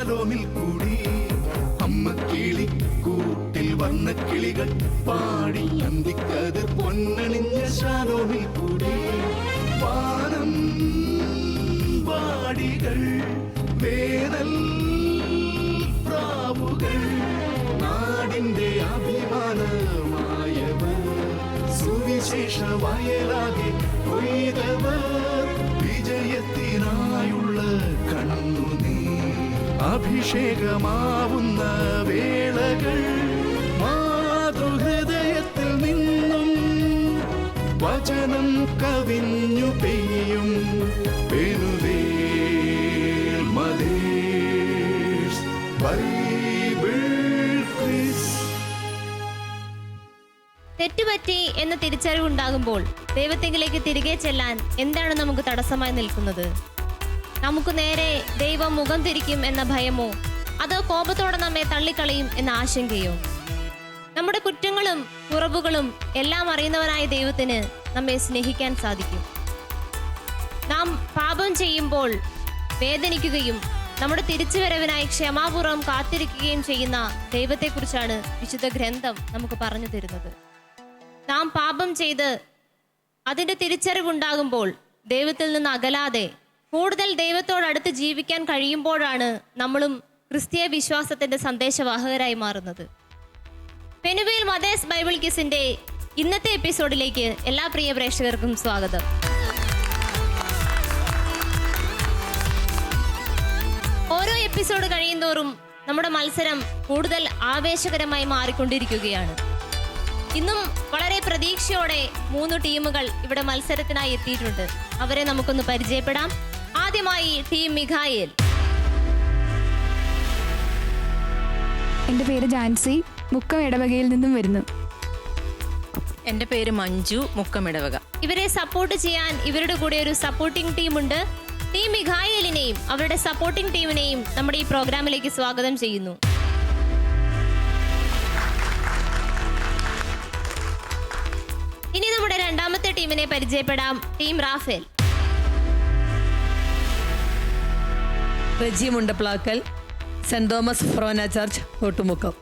ശാലോമിൽ കൂടി. അമ്മ കിളി കൂട്ടിൽ വന്ന കിളികൾ പാടി അന്തിക്കത് പൊന്നണിഞ്ഞ ശാലോമിൽ കൂടി. വാനം വാടികൾ വേനൽ പ്രാവുകൾ നാടിന്റെ അഭിമാനമായവർ സുവിശേഷ വയലാകെ കൊയ്തവർ വിജയത്തിനായുള്ള കണ്ണുനീർ അഭിഷേകമാവുന്ന വേളകൾ മാതൃഹൃദയത്തിൽ നിന്നും വചനം കവിഞ്ഞു പെയ്യും പെരുവേൽ മലേഷ് ബൈബിൾ ക്വിസ്. തെറ്റുപറ്റി എന്ന തിരിച്ചറിവുണ്ടാകുമ്പോൾ ദൈവത്തെങ്കിലേക്ക് തിരികെ ചെല്ലാൻ എന്താണ് നമുക്ക് തടസ്സമായി നിൽക്കുന്നത്? നമുക്ക് നേരെ ദൈവം മുഖം തിരിക്കും എന്ന ഭയമോ, അതോ കോപത്തോടെ നമ്മെ തള്ളിക്കളയും എന്ന ആശങ്കയോ? നമ്മുടെ കുറ്റങ്ങളും കുറവുകളും എല്ലാം അറിയുന്നവനായ ദൈവത്തിന് നമ്മെ സ്നേഹിക്കാൻ സാധിക്കും. നാം പാപം ചെയ്യുമ്പോൾ വേദനിക്കുകയും നമ്മുടെ തിരിച്ചുവരവിനായി ക്ഷമാപൂർവ്വം കാത്തിരിക്കുകയും ചെയ്യുന്ന ദൈവത്തെക്കുറിച്ചാണ് വിശുദ്ധ ഗ്രന്ഥം നമുക്ക് പറഞ്ഞു തരുന്നത്. നാം പാപം ചെയ്ത് അതിൻ്റെ തിരിച്ചറിവുണ്ടാകുമ്പോൾ ദൈവത്തിൽ നിന്ന് അകലാതെ കൂടുതൽ ദൈവത്തോടടുത്ത് ജീവിക്കാൻ കഴിയുമ്പോഴാണ് നമ്മളും ക്രിസ്തീയ വിശ്വാസത്തിൻ്റെ സന്ദേശവാഹകരായി മാറുന്നത്. പെനുവേൽ മദേഴ്സ് ബൈബിൾ ക്വിസിന്റെ ഇന്നത്തെ എപ്പിസോഡിലേക്ക് എല്ലാ പ്രിയ പ്രേക്ഷകർക്കും സ്വാഗതം. ഓരോ എപ്പിസോഡ് കഴിയുന്തോറും നമ്മുടെ മത്സരം കൂടുതൽ ആവേശകരമായി മാറിക്കൊണ്ടിരിക്കുകയാണ്. ഇന്നും വളരെ പ്രതീക്ഷയോടെ 3 ടീമുകൾ ഇവിടെ മത്സരത്തിനായി എത്തിയിട്ടുണ്ട്. അവരെ നമുക്കൊന്ന് പരിചയപ്പെടാം. ആദ്യമായി ടീം മിഖായേൽ. എൻ്റെ പേര് ജാൻസി, മുക്കം ഇടവകയിൽ നിന്നും വരുന്നു. എൻ്റെ പേര് മഞ്ജു, മുക്കം ഇടവക. ഇവരെ സപ്പോർട്ട് ചെയ്യാൻ ഇവരുടെ കൂടെ ഒരു സപ്പോർട്ടിംഗ് ടീമുണ്ട്. ടീം മിഖായേലിനെയും അവരുടെ സപ്പോർട്ടിംഗ് ടീമിനെയും നമ്മുടെ ഈ പ്രോഗ്രാമിലേക്ക് സ്വാഗതം ചെയ്യുന്നു. ഇനി നമ്മുടെ രണ്ടാമത്തെ ടീമിനെ പരിചയപ്പെടാം. Team Raphael. Reji Mundaplackal, saint Thomas forane church, Thottumukkam.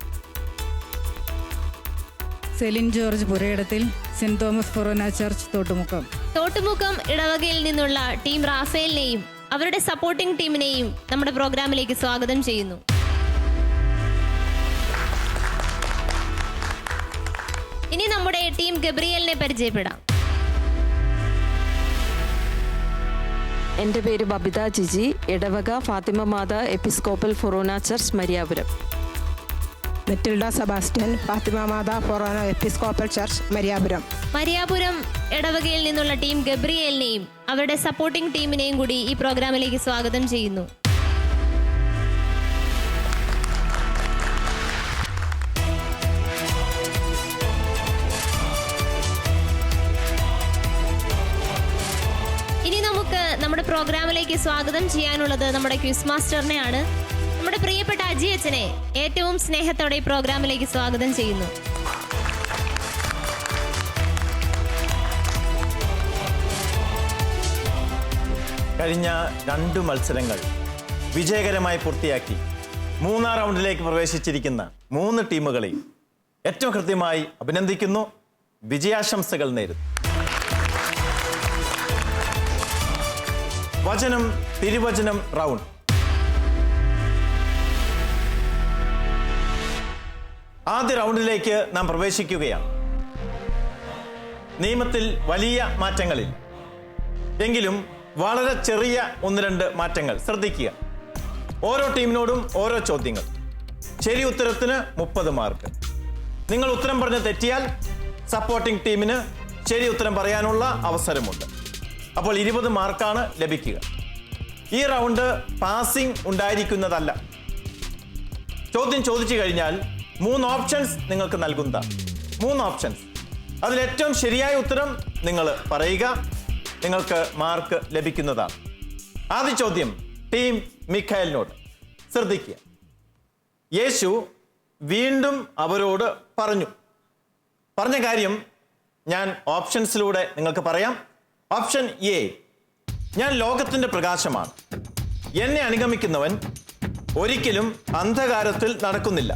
Celine George Purayidathil, saint Thomas forane church, Thottumukkam. Thottumukkam ഇടവകയിൽ നിന്നുള്ള ടീം റാഫേലിനെയും അവരുടെ സപ്പോർട്ടിംഗ് ടീമിനെയും നമ്മുടെ പ്രോഗ്രാമിലേക്ക് സ്വാഗതം ചെയ്യുന്നു. ഇനി നമ്മുടെ ടീം ഗബ്രിയേലിനെ പരിചയപ്പെടാം. എൻ്റെ പേര് ബബിത ജിജി, ഇടവക Fatima Matha episcopal forane church, Mariyapuram. Metilda Sebastian, Fatima Matha forane episcopal church, Mariyapuram. Mariyapuram ഇടവകയിൽ നിന്നുള്ള ടീം ഗബ്രിയേലിനെയും അവരുടെ സപ്പോർട്ടിംഗ് ടീമിനെയും കൂടി ഈ പ്രോഗ്രാമിലേക്ക് സ്വാഗതം ചെയ്യുന്നു. ഇനി നമുക്ക് നമ്മുടെ പ്രോഗ്രാമിലേക്ക് സ്വാഗതം ചെയ്യാനുള്ളത് നമ്മുടെ ക്വിസ് മാസ്റ്ററിനെയാണ്. നമ്മുടെ പ്രിയപ്പെട്ട അജി അച്ഛനെ ഏറ്റവും സ്നേഹത്തോടെ ഈ പ്രോഗ്രാമിലേക്ക് സ്വാഗതം ചെയ്യുന്നു. കഴിഞ്ഞ 2 മത്സരങ്ങൾ വിജയകരമായി പൂർത്തിയാക്കി 3-ാം റൗണ്ടിലേക്ക് പ്രവേശിച്ചിരിക്കുന്ന 3 ടീമുകളെയും ഏറ്റവും കൃത്യമായി അഭിനന്ദിക്കുന്നു, വിജയാശംസകൾ നേരുന്നു. വചനം തിരുവചനം റൗണ്ട്. ആദ്യ റൗണ്ടിലേക്ക് നാം പ്രവേശിക്കുകയാണ്. നിയമത്തിൽ വലിയ മാറ്റങ്ങളിൽ എങ്കിലും വളരെ ചെറിയ 1-2 മാറ്റങ്ങൾ ശ്രദ്ധിക്കുക. ഓരോ ടീമിനോടും ഓരോ ചോദ്യങ്ങൾ. ശരി ഉത്തരത്തിന് 30 മാർക്ക്. നിങ്ങൾ ഉത്തരം പറഞ്ഞ് തെറ്റിയാൽ സപ്പോർട്ടിംഗ് ടീമിന് ശരി ഉത്തരം പറയാനുള്ള അവസരമുണ്ട്. അപ്പോൾ 20 മാർക്കാണ് ലഭിക്കുക. ഈ റൗണ്ട് പാസിംഗ് ഉണ്ടായിരിക്കുന്നതല്ല. ചോദ്യം ചോദിച്ചു കഴിഞ്ഞാൽ 3 ഓപ്ഷൻസ് നിങ്ങൾക്ക് നൽകുന്നതാണ്. 3 ഓപ്ഷൻസ്. അതിൽ ഏറ്റവും ശരിയായ ഉത്തരം നിങ്ങൾ പറയുക, നിങ്ങൾക്ക് മാർക്ക് ലഭിക്കുന്നതാണ്. ആദ്യ ചോദ്യം ടീം മിഖായേലിനോട്. ശ്രദ്ധിക്കുക. യേശു വീണ്ടും അവരോട് പറഞ്ഞ കാര്യം ഞാൻ ഓപ്ഷൻസിലൂടെ നിങ്ങൾക്ക് പറയാം. ഓപ്ഷൻ എ, ഞാൻ ലോകത്തിൻ്റെ പ്രകാശമാണ്, എന്നെ അനുഗമിക്കുന്നവൻ ഒരിക്കലും അന്ധകാരത്തിൽ നടക്കുന്നില്ല,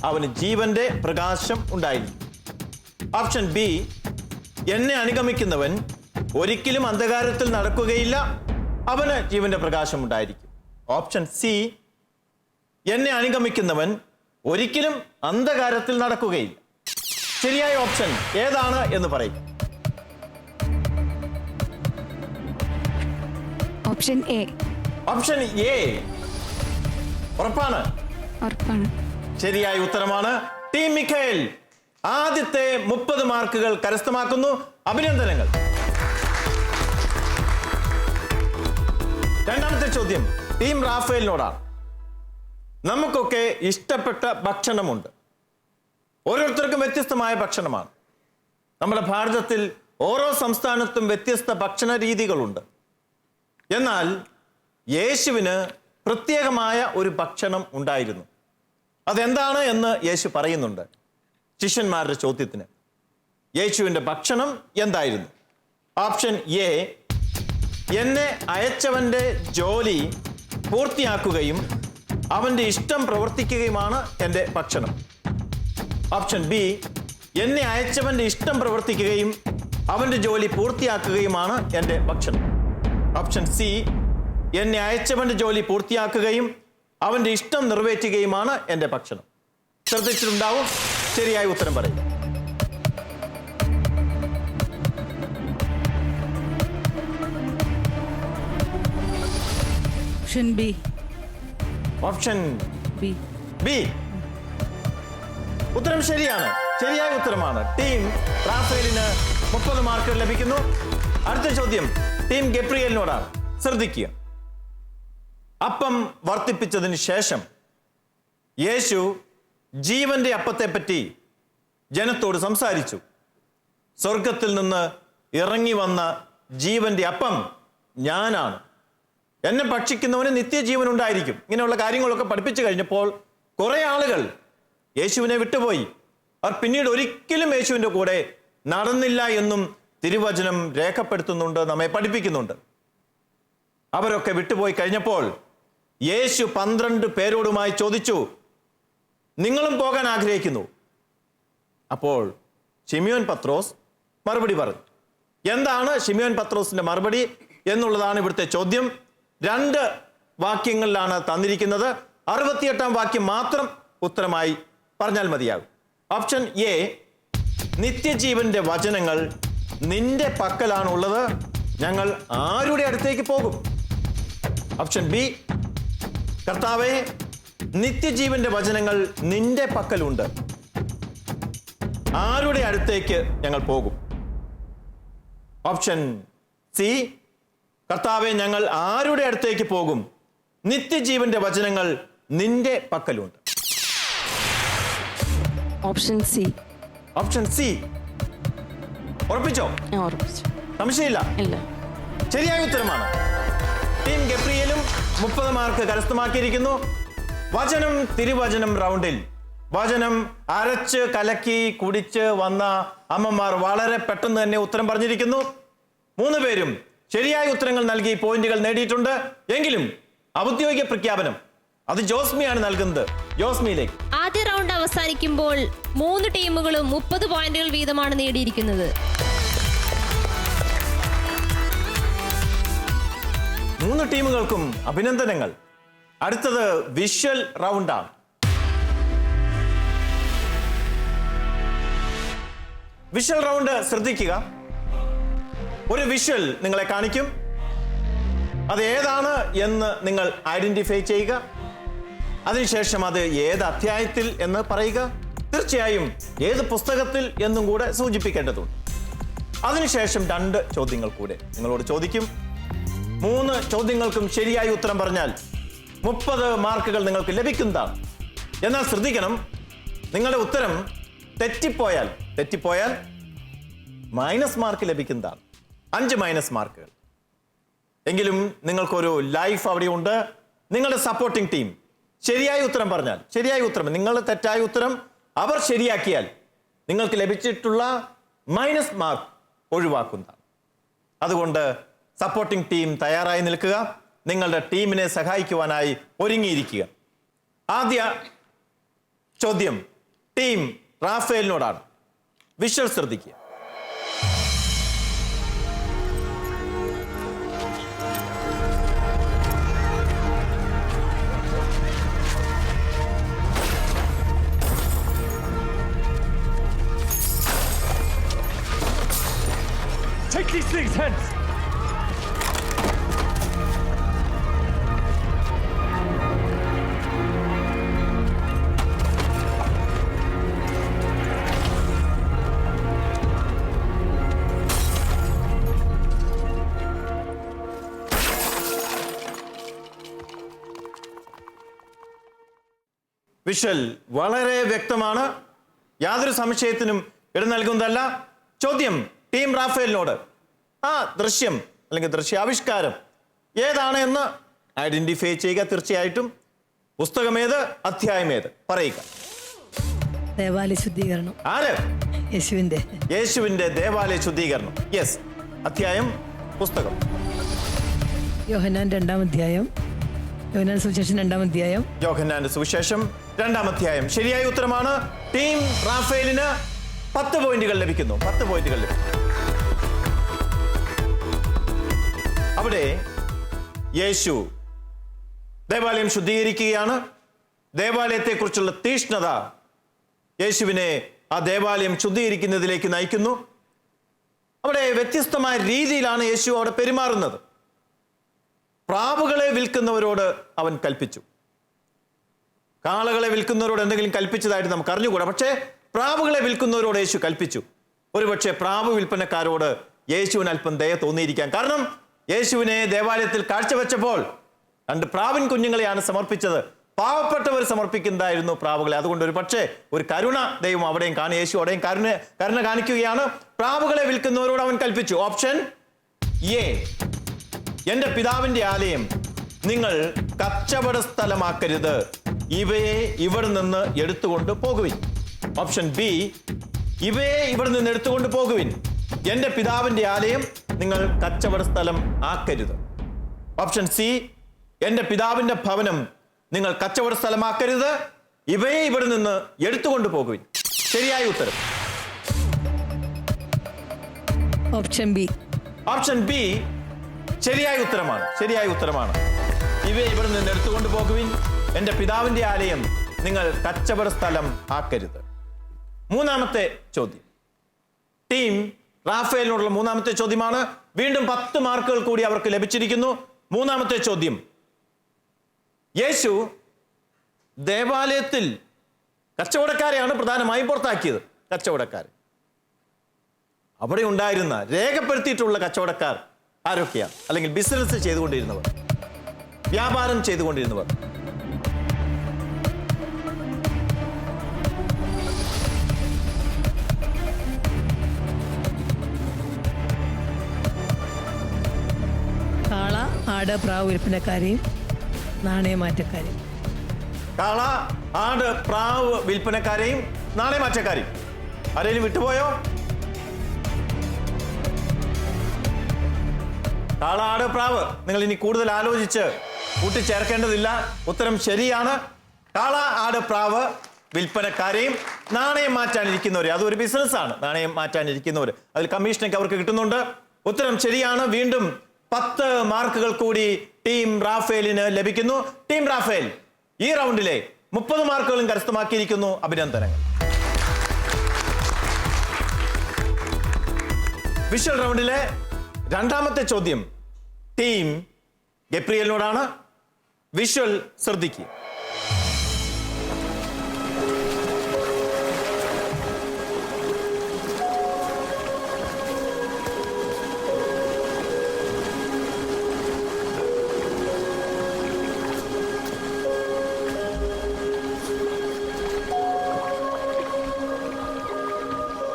അവന് ജീവന്റെ പ്രകാശം ഉണ്ടായിരിക്കും. ഓപ്ഷൻ ബി, എന്നെ അനുഗമിക്കുന്നവൻ ഒരിക്കലും അന്ധകാരത്തിൽ നടക്കുകയില്ല, അവന് ജീവന്റെ പ്രകാശം ഉണ്ടായിരിക്കും. ഓപ്ഷൻ സി, എന്നെ അനുഗമിക്കുന്നവൻ ഒരിക്കലും അന്ധകാരത്തിൽ നടക്കുകയില്ല. ശരിയായ ഓപ്ഷൻ ഏതാണ് എന്ന് പറയും. Option A. ഓപ്ഷൻ എ ഉറപ്പാണ്? ഉറപ്പാണ്. ശരിയായ ഉത്തരമാണ്. ടീം മിഖേൽ ആദ്യത്തെ 30 മാർക്കുകൾ കരസ്ഥമാക്കുന്നു. അഭിനന്ദനങ്ങൾ. രണ്ടാമത്തെ ചോദ്യം ടീം റാഫേലിനോടാണ്. നമുക്കൊക്കെ ഇഷ്ടപ്പെട്ട ഭക്ഷണമുണ്ട്. ഓരോരുത്തർക്കും വ്യത്യസ്തമായ ഭക്ഷണമാണ്. നമ്മുടെ ഭാരതത്തിൽ ഓരോ സംസ്ഥാനത്തും വ്യത്യസ്ത ഭക്ഷണ രീതികളുണ്ട്. എന്നാൽ യേശുവിന് പ്രത്യേകമായ ഒരു ഭക്ഷണം ഉണ്ടായിരുന്നു. അതെന്താണ് എന്ന് യേശു പറയുന്നുണ്ട് ശിഷ്യന്മാരുടെ ചോദ്യത്തിന്. യേശുവിൻ്റെ ഭക്ഷണം എന്തായിരുന്നു? ഓപ്ഷൻ എ, എന്നെ അയച്ചവൻ്റെ ജോലി പൂർത്തിയാക്കുകയും അവൻ്റെ ഇഷ്ടം പ്രവർത്തിക്കുകയുമാണ് എൻ്റെ ഭക്ഷണം. ഓപ്ഷൻ ബി, എന്നെ അയച്ചവൻ്റെ ഇഷ്ടം പ്രവർത്തിക്കുകയും അവൻ്റെ ജോലി പൂർത്തിയാക്കുകയുമാണ് എൻ്റെ ഭക്ഷണം. ഓപ്ഷൻ സി, എന്നെ അയച്ചവൻ്റെ ജോലി പൂർത്തിയാക്കുകയും അവൻ്റെ ഇഷ്ടം നിറവേറ്റുകയുമാണ് എൻ്റെ ഭക്ഷണം. ശ്രദ്ധിച്ചിട്ടുണ്ടാവും. ശരിയായ ഉത്തരം പറയും. Option B. Option B. B ഉത്തരം ശരിയാണ്. ശരിയായ ഉത്തരമാണ്. ടീം റാഫേലിന് 30 മാർക്കുകൾ ലഭിക്കുന്നു. അടുത്ത ചോദ്യം ടീം ഗബ്രിയേലിനോടാണ്. ശ്രദ്ധിക്കുക. അപ്പം വർദ്ധിപ്പിച്ചതിന് ശേഷം യേശു ജീവന്റെ അപ്പത്തെപ്പറ്റി ജനത്തോട് സംസാരിച്ചു. സ്വർഗത്തിൽ നിന്ന് ഇറങ്ങി വന്ന ജീവന്റെ അപ്പം ഞാനാണ്. എന്നെ ഭക്ഷിക്കുന്നവന് നിത്യജീവൻ ഉണ്ടായിരിക്കും. ഇങ്ങനെയുള്ള കാര്യങ്ങളൊക്കെ പഠിപ്പിച്ചു കഴിഞ്ഞപ്പോൾ കുറെ ആളുകൾ യേശുവിനെ വിട്ടുപോയി. അവർ പിന്നീട് ഒരിക്കലും യേശുവിൻ്റെ കൂടെ നടന്നില്ല എന്നും തിരുവചനം രേഖപ്പെടുത്തുന്നുണ്ട്, നമ്മെ പഠിപ്പിക്കുന്നുണ്ട്. അവരൊക്കെ വിട്ടുപോയി കഴിഞ്ഞപ്പോൾ യേശു 12 പേരോടുമായി ചോദിച്ചു, നിങ്ങളും പോകാൻ ആഗ്രഹിക്കുന്നു? അപ്പോൾ ശിമിയോൻ പത്രോസ് മറുപടി പറഞ്ഞു. എന്താണ് ശിമിയോൻ പത്രോസിന്റെ മറുപടി എന്നുള്ളതാണ് ഇവിടുത്തെ ചോദ്യം. 2 വാക്യങ്ങളിലാണ് തന്നിരിക്കുന്നത്. 68-ാം വാക്യം മാത്രം ഉത്തരമായി പറഞ്ഞാൽ മതിയാകും. ഓപ്ഷൻ എ, നിത്യജീവന്റെ വചനങ്ങൾ നിന്റെ പക്കലാണുള്ളത്, ഞങ്ങൾ ആരുടെ അടുത്തേക്ക് പോകും? ഓപ്ഷൻ ബി, കർത്താവേ, നിത്യജീവന്റെ വചനങ്ങൾ നിന്റെ പക്കലുണ്ട്, ആരുടെ അടുത്തേക്ക് ഞങ്ങൾ പോകും? ഓപ്ഷൻ സി, കർത്താവേ, ഞങ്ങൾ ആരുടെ അടുത്തേക്ക് പോകും? നിത്യജീവന്റെ വചനങ്ങൾ നിന്റെ പക്കലുണ്ട്. Option C. ഓപ്ഷൻ സി ഉറപ്പിച്ചോ? ഞാൻ ഉറപ്പിച്ചു. സംശയമില്ല? ഇല്ല. ശരിയായ ഉത്തരമാണ്. ടീം ഗബ്രിയേലും 30 മാർക്ക് കരസ്ഥമാക്കിയിരിക്കുന്നു. വചനം തിരുവചനം റൗണ്ടിൽ വചനം അരച്ച് കലക്കി കുടിച്ച് വന്ന അമ്മമാർ വളരെ പെട്ടെന്ന് തന്നെ ഉത്തരം പറഞ്ഞിരിക്കുന്നു. 3 പേരും ശരിയായ ഉത്തരങ്ങൾ നൽകി പോയിന്റുകൾ നേടിയിട്ടുണ്ട്. എങ്കിലും ഔദ്യോഗിക പ്രഖ്യാപനം അത് ജോസ്മിയാണ് നൽകുന്നത്. ജോസ്മിയിലേക്ക്. ആദ്യ റൗണ്ട് അവസാനിക്കുമ്പോൾ 3 ടീമുകളും 30 പോയിന്റുകൾ വീതമാണ് നേടിയിരിക്കുന്നത്. 3 ടീമുകൾക്കും അഭിനന്ദനങ്ങൾ. അടുത്തത് വിഷ്വൽ റൗണ്ടാണ്. വിഷ്വൽ റൗണ്ട് ശ്രദ്ധിക്കുക. ഒരു വിഷ്വൽ നിങ്ങളെ കാണിക്കും. അത് ഏതാണ് എന്ന് നിങ്ങൾ ഐഡന്റിഫൈ ചെയ്യുക. അതിനുശേഷം അത് ഏത് അധ്യായത്തിൽ എന്ന് പറയുക. തീർച്ചയായും ഏത് പുസ്തകത്തിൽ എന്നും കൂടെ സൂചിപ്പിക്കേണ്ടതുണ്ട്. അതിനുശേഷം 2 ചോദ്യങ്ങൾ കൂടെ നിങ്ങളോട് ചോദിക്കും. 3 ചോദ്യങ്ങൾക്കും ശരിയായ ഉത്തരം പറഞ്ഞാൽ 30 മാർക്കുകൾ നിങ്ങൾക്ക് ലഭിക്കുന്നതാണ്. എന്നാൽ ശ്രദ്ധിക്കണം, നിങ്ങളുടെ ഉത്തരം തെറ്റിപ്പോയാൽ മൈനസ് മാർക്ക് ലഭിക്കുന്നതാണ്. 5 മൈനസ് മാർക്കുകൾ. എങ്കിലും നിങ്ങൾക്കൊരു ലൈഫ് അവിടെയുണ്ട്. നിങ്ങളുടെ സപ്പോർട്ടിംഗ് ടീം ശരിയായ ഉത്തരം പറഞ്ഞാൽ, ശരിയായ ഉത്തരം, നിങ്ങളുടെ തെറ്റായ ഉത്തരം അവർ ശരിയാക്കിയാൽ നിങ്ങൾക്ക് ലഭിച്ചിട്ടുള്ള മൈനസ് മാർക്ക് ഒഴിവാക്കുന്നതാണ്. അതുകൊണ്ട് സപ്പോർട്ടിംഗ് ടീം തയ്യാറായി നിൽക്കുക. നിങ്ങളുടെ ടീമിനെ സഹായിക്കുവാനായി ഒരുങ്ങിയിരിക്കുക. ആദ്യ ചോദ്യം ടീം റാഫേലിനോടാണ്. വിഷ്വൽ ശ്രദ്ധിക്കുക. Take these things hence! Visual വളരെ വ്യക്തമാണ്, യാതൊരു സംശയത്തിനും ഇട നൽകുന്നതല്ല. ചോദ്യം ടീം റാഫേലിനോട് ആ ദൃശ്യം അല്ലെങ്കിൽ ദൃശ്യാവിഷ്കാരം ഏതാണ് എന്ന് ഐഡന്റിഫൈ ചെയ്യുക. തീർച്ചയായിട്ടും പുസ്തകമേത്, അധ്യായമേത് പറയുക. ദേവാലയ ശുദ്ധീകരണം. ആര്? യേശുവിന്റെ ദേവാലയ ശുദ്ധീകരണം. യെസ്. അധ്യായം, പുസ്തകം. യോഹന്നാൻ 2-ാം അധ്യായം. യോഹന്നാൻ സുവിശേഷം 2-ാം അധ്യായം. യോഹന്നാന്റെ സുവിശേഷം 2-ാം അധ്യായം. ശരിയായ ഉത്തരമാണ്. ടീം റാഫേലിന് 10 പോയിന്റുകൾ ലഭിക്കുന്നു. 10 പോയിന്റുകൾ ലഭിക്കുന്നു. അവിടെ യേശു ദേവാലയം ശുദ്ധീകരിക്കുകയാണ്. ദേവാലയത്തെക്കുറിച്ചുള്ള തീഷ്ണത യേശുവിനെ ആ ദേവാലയം ശുദ്ധീകരിക്കുന്നതിലേക്ക് നയിക്കുന്നു. അവിടെ വ്യത്യസ്തമായ രീതിയിലാണ് യേശു അവിടെ പെരുമാറുന്നത്. പ്രാവുകളെ വിൽക്കുന്നവരോട് അവൻ കൽപ്പിച്ചു. കാളകളെ വിൽക്കുന്നവരോട് എന്തെങ്കിലും കൽപ്പിച്ചതായിട്ട് നമുക്ക് അറിഞ്ഞുകൂടാ. പക്ഷേ പ്രാവുകളെ വിൽക്കുന്നവരോട് യേശു കൽപ്പിച്ചു. ഒരുപക്ഷെ പ്രാവ് വിൽപ്പനക്കാരോട് യേശുവിന് അല്പം ദയ തോന്നിയിരിക്കാം. കാരണം യേശുവിനെ ദേവാലയത്തിൽ കാഴ്ചവെച്ചപ്പോൾ 2 പ്രാവിൻ കുഞ്ഞുങ്ങളെയാണ് സമർപ്പിച്ചത്. പാവപ്പെട്ടവർ സമർപ്പിക്കുന്നതായിരുന്നു പ്രാവുകളെ. അതുകൊണ്ട് ഒരു പക്ഷേ ഒരു കരുണ ദൈവം അവിടെയും കാണി, യേശു അവിടെയും കരുണ കാണിക്കുകയാണ്. പ്രാവുകളെ വിൽക്കുന്നവരോട് അവൻ കൽപ്പിച്ചു. ഓപ്ഷൻ എ, എന്റെ പിതാവിന്റെ ആലയം നിങ്ങൾ കച്ചവട സ്ഥലമാക്കരുത്, ഇവയെ ഇവിടെ നിന്ന് എടുത്തുകൊണ്ട് പോകുവിൻ. ഓപ്ഷൻ ബി, ഇവയെ ഇവിടെ നിന്ന് എടുത്തുകൊണ്ട് പോകുവിൻ, എന്റെ പിതാവിന്റെ ആലയം നിങ്ങൾ കച്ചവട സ്ഥലം ആക്കരുത്. ഓപ്ഷൻ സി, എന്റെ പിതാവിന്റെ ഭവനം നിങ്ങൾ കച്ചവട സ്ഥലമാക്കരുത്, ഇവയെ ഇവിടെ നിന്ന് എടുത്തുകൊണ്ട് പോകുവിൻ. ശരിയായ ഉത്തരം ഓപ്ഷൻ ബി. ഓപ്ഷൻ ബി ശരിയായ ഉത്തരമാണ്. ശരിയായ ഉത്തരമാണ്. ഇവയെ ഇവിടെ നിന്ന് എടുത്തുകൊണ്ട് പോകുവിൻ, എന്റെ പിതാവിന്റെ ആലയം നിങ്ങൾ കച്ചവട സ്ഥലം ആക്കരുത്. 3-ാമത്തെ ചോദ്യം ടീം റാഫേലിനോടുള്ള 3-ാമത്തെ ചോദ്യമാണ്. വീണ്ടും 10 മാർക്കുകൾ കൂടി അവർക്ക് ലഭിച്ചിരിക്കുന്നു. 3-ാമത്തെ ചോദ്യം, യേശു ദേവാലയത്തിൽ കച്ചവടക്കാരെയാണ് പ്രധാനമായും പുറത്താക്കിയത്. കച്ചവടക്കാർ അവിടെ ഉണ്ടായിരുന്ന രേഖപ്പെടുത്തിയിട്ടുള്ള കച്ചവടക്കാർ ആരൊക്കെയാണ്? അല്ലെങ്കിൽ ബിസിനസ് ചെയ്തുകൊണ്ടിരുന്നവർ, വ്യാപാരം ചെയ്തുകൊണ്ടിരുന്നവർ. കാള, ആട്, പ്രാവ് വിൽപ്പനക്കാരെയും നാണയമാറ്റക്കാരെയും. കാള, ആട്, പ്രാവ് വിൽപ്പനക്കാരെയും നാണയമാറ്റക്കാരെയും. ആരെങ്കിലും വിട്ടുപോയോ? കാള, ആട്, പ്രാവ്. നിങ്ങൾ ഇനി കൂടുതൽ ആലോചിച്ച് കൂട്ടിച്ചേർക്കേണ്ടതില്ല. ഉത്തരം ശരിയാണ്. കാള, ആട്, പ്രാവ് വിൽപ്പനക്കാരെയും നാണയം മാറ്റാനിരിക്കുന്നവരെ. അതൊരു ബിസിനസ്സാണ്. നാണയം മാറ്റാനിരിക്കുന്നവർ, അതിൽ കമ്മീഷനൊക്കെ അവർക്ക് കിട്ടുന്നുണ്ട്. ഉത്തരം ശരിയാണ്. വീണ്ടും 10 മാർക്കുകൾ കൂടി ടീം റാഫേലിന് ലഭിക്കുന്നു. ടീം റാഫേൽ ഈ റൗണ്ടിലെ 30 മാർക്കുകളും കരസ്ഥമാക്കിയിരിക്കുന്നു. അഭിനന്ദനങ്ങൾ. വിഷ്വൽ റൗണ്ടിലെ 2-ാമത്തെ ചോദ്യം ടീം ഗബ്രിയേലിനോടാണ്. വിഷ്വൽ ശ്രദ്ധിക്കുക.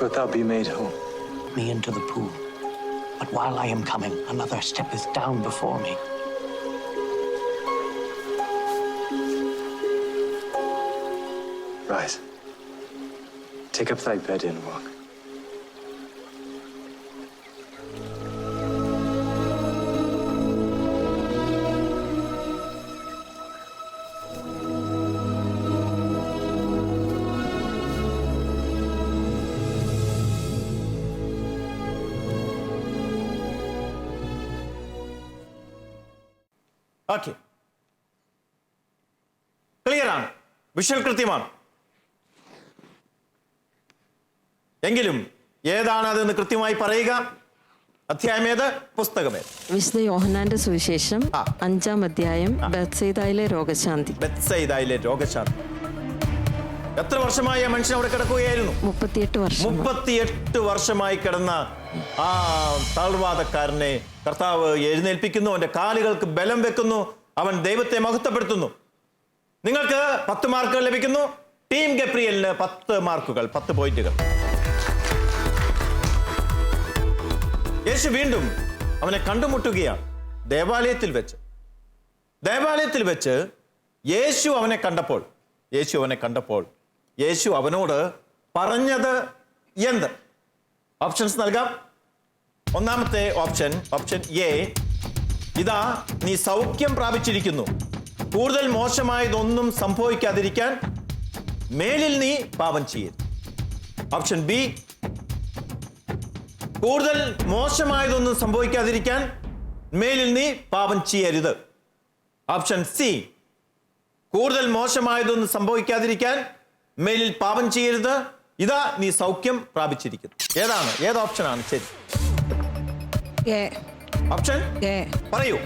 Wilt thou be made whole? Me into the pool. But while I am coming, another step is down before me. Rise. Take up thy bed and walk. Okay, clear ആണ്, visual കൃത്യമാണ്. എങ്കിലും ഏതാണ് അതെന്ന് കൃത്യമായി പറയുക. അധ്യായം ഏത്, പുസ്തകമേത്? വിശുദ്ധ യോഹന്നാന്റെ സുവിശേഷം 5-ാം അധ്യായം, ബത്സയിദയിലെ രോഗശാന്തി. ബത്സയിദയിലെ രോഗശാന്തി. എത്ര വർഷമായി ആ മനുഷ്യൻ അവിടെ കിടക്കുകയായിരുന്നു? 38 വർഷം. 38 വർഷമായി കിടന്ന ആ തളർവാദക്കാരനെ കർത്താവ് എഴുന്നേൽപ്പിക്കുന്നു. അവന്റെ കാലുകൾക്ക് ബലം വെക്കുന്നു. അവൻ ദൈവത്തെ മഹത്വപ്പെടുത്തുന്നു. നിങ്ങൾക്ക് 10 മാർക്കുകൾ ലഭിക്കുന്നു. ടീം ഗബ്രിയേലിന് 10 മാർക്കുകൾ, 10 പോയിന്റുകൾ. യേശു വീണ്ടും അവനെ കണ്ടുമുട്ടുകയാണ് ദേവാലയത്തിൽ വെച്ച്. ദേവാലയത്തിൽ വെച്ച് യേശു അവനെ കണ്ടപ്പോൾ യേശു അവനോട് പറഞ്ഞത് എന്ത്? ഓപ്ഷൻസ് നൽകാം. ഒന്നാമത്തെ ഓപ്ഷൻ എ, ഇതാ നീ സൗഖ്യം പ്രാപിച്ചിരിക്കുന്നു, കൂടുതൽ മോശമായതൊന്നും സംഭവിക്കാതിരിക്കാൻ മേലിൽ നീ പാപം ചെയ്യരുത്. ഓപ്ഷൻ ബി, കൂടുതൽ മോശമായതൊന്നും സംഭവിക്കാതിരിക്കാൻ മേലിൽ നീ പാപം ചെയ്യരുത്. ഓപ്ഷൻ സി, കൂടുതൽ മോശമായതൊന്നും സംഭവിക്കാതിരിക്കാൻ മേലിൽ പാപം ചെയ്യരുത്, ഇതാ നീ സൗഖ്യം പ്രാപിച്ചിരിക്കുന്നു. ഏത് ഓപ്ഷനാണ് ശരി? ഓപ്ഷൻ പറയൂ.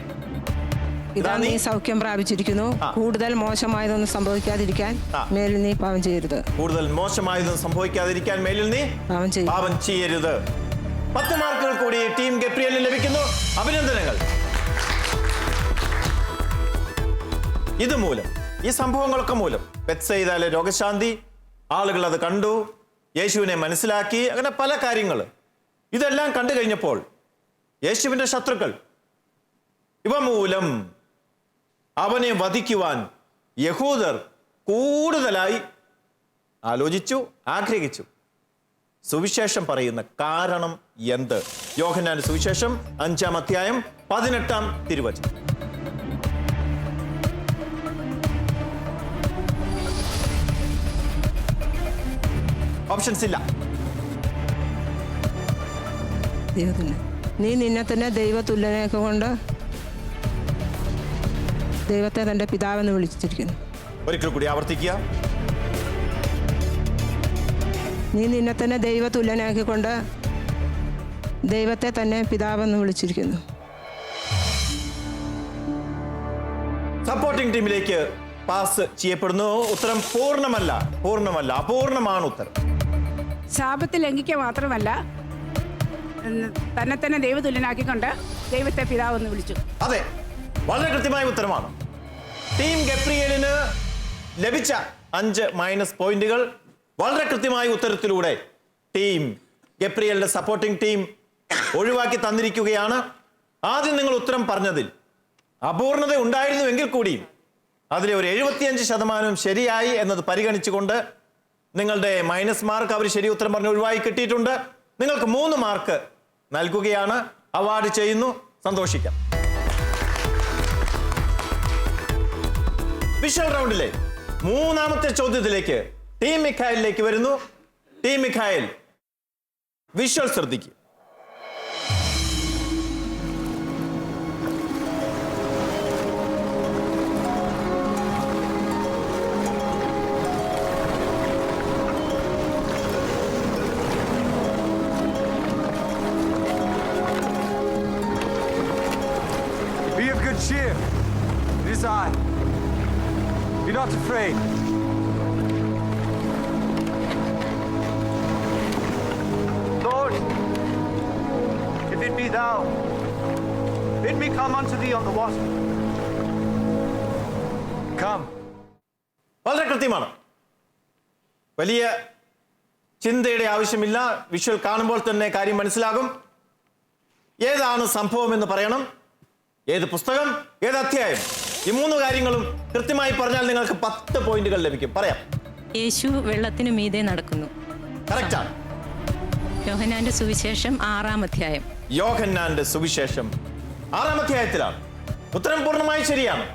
ഇതാ നീ സൗഖ്യം പ്രാപിച്ചിരിക്കുന്നു, കൂടുതൽ മോശമായതൊന്നും സംഭവിക്കാതിരിക്കാൻ മേലിൽ നീ പാപം ചെയ്യരുത്. കൂടുതൽ മോശമായതൊന്നും സംഭവിക്കാതിരിക്കാൻ മേലിൽ നീ പാപം ചെയ്യരുത്. 10 മാർക്കുകൾ കൂടി ടീം ഗബ്രിയേലിന് ലഭിക്കുന്നു. അഭിനന്ദനങ്ങൾ. ഇതുമൂലം, ഈ സംഭവങ്ങളൊക്കെ മൂലം ബത്സയിദയിലെ രോഗശാന്തി, ആളുകൾ അത് കണ്ടു, യേശുവിനെ മനസ്സിലാക്കി, അങ്ങനെ പല കാര്യങ്ങൾ. ഇതെല്ലാം കണ്ടു കഴിഞ്ഞപ്പോൾ യേശുവിന്റെ ശത്രുക്കൾ ഇവ മൂലം അവനെ വധിക്കുവാൻ യഹൂദർ കൂടുതലായി ആലോചിച്ചു, ആഗ്രഹിച്ചു. സുവിശേഷം പറയുന്ന കാരണം എന്ത്? യോഹന്നാന്റെ സുവിശേഷം 5-ാം അധ്യായം 18-ാം തിരുവചനം. ഓപ്ഷൻസ് ഇല്ല. നീ നിന്നെ തന്നെ ദൈവതുല്യനൊക്കെ കൊണ്ട് ദൈവത്തെ തന്റെ പിതാവെന്ന് വിളിച്ചിരിക്കുന്നു. ഒരിക്കൽ കൂടി ആവർത്തിക്കുക. നീ നിന്നെ തന്നെ ദൈവതുല്യനാക്കിക്കൊണ്ട് ദൈവത്തെ തന്നെ പിതാവെന്ന് വിളിച്ചിരിക്കുന്നു. സപ്പോർട്ടിംഗ് ടീമിലേക്ക് പാസ് ചെയ്യപ്പെടുന്നു. ഉത്തരം പൂർണ്ണമല്ല, അപൂർണമാണ് ഉത്തരം. ശാപത്ത് ലംഘിക്കുക മാത്രമല്ല, തന്നെ തന്നെ ദൈവതുല്യനാക്കിക്കൊണ്ട് ദൈവത്തെ പിതാവെന്ന് വിളിച്ചു. അതെ, വളരെ കൃത്യമായ ഉത്തരമാണ്. ടീം ഗബ്രിയേലിന് ലഭിച്ച 5 മൈനസ് പോയിന്റുകൾ വളരെ കൃത്യമായ ഉത്തരത്തിലൂടെ ടീം ഗബ്രിയേലിന്റെ സപ്പോർട്ടിംഗ് ടീം ഒഴിവാക്കി തന്നിരിക്കുകയാണ്. ആദ്യം നിങ്ങൾ ഉത്തരം പറഞ്ഞതിൽ അപൂർണത ഉണ്ടായിരുന്നുവെങ്കിൽ കൂടിയും അതിലെ ഒരു 75% ശരിയായി എന്നത് പരിഗണിച്ചുകൊണ്ട് നിങ്ങളുടെ മൈനസ് മാർക്ക് അവർ ശരി ഉത്തരം പറഞ്ഞ് ഒഴിവായി കിട്ടിയിട്ടുണ്ട്. നിങ്ങൾക്ക് 3 മാർക്ക് നൽകുകയാണ്, അവാർഡ് ചെയ്യുന്നു. സന്തോഷിക്കാം. വിഷ്വൽ റൗണ്ടിലെ 3ാമത്തെ ചോദ്യത്തിലേക്ക് ടീം മിഖായലിലേക്ക് വരുന്നു. ടീം മിഖായൽ, വിഷ്വൽ ശ്രദ്ധിക്കുക. Be of good cheer. It is I. Be not afraid. Lord, if it be thou, bid me come unto thee on the water. Come. വളരെ കൃത്യമാണ്. വലിയ ചിന്തയുടെ ആവശ്യമില്ല. വിഷ്വൽ കാണുമ്പോൾ തന്നെ കാര്യം മനസ്സിലാകും. ഏതാണ് സംഭവം എന്ന് പറയണം. ഏത് പുസ്തകം, ഏത് അധ്യായം, ഈ 3 കാര്യങ്ങളും കൃത്യമായി പറഞ്ഞാൽ നിങ്ങൾക്ക് 10 പോയിന്റുകൾ ലഭിക്കും. പറയാം. യേശു വെള്ളത്തിനു മീതെ നടക്കുന്നു. കറക്റ്റാണ്. യോഹന്നാന്റെ സുവിശേഷം 6-ാം അധ്യായം. യോഹന്നാന്റെ സുവിശേഷം 6-ാം അധ്യായത്തിലാണ്. ഉത്തരം പൂർണ്ണമായി ശരിയാണ്.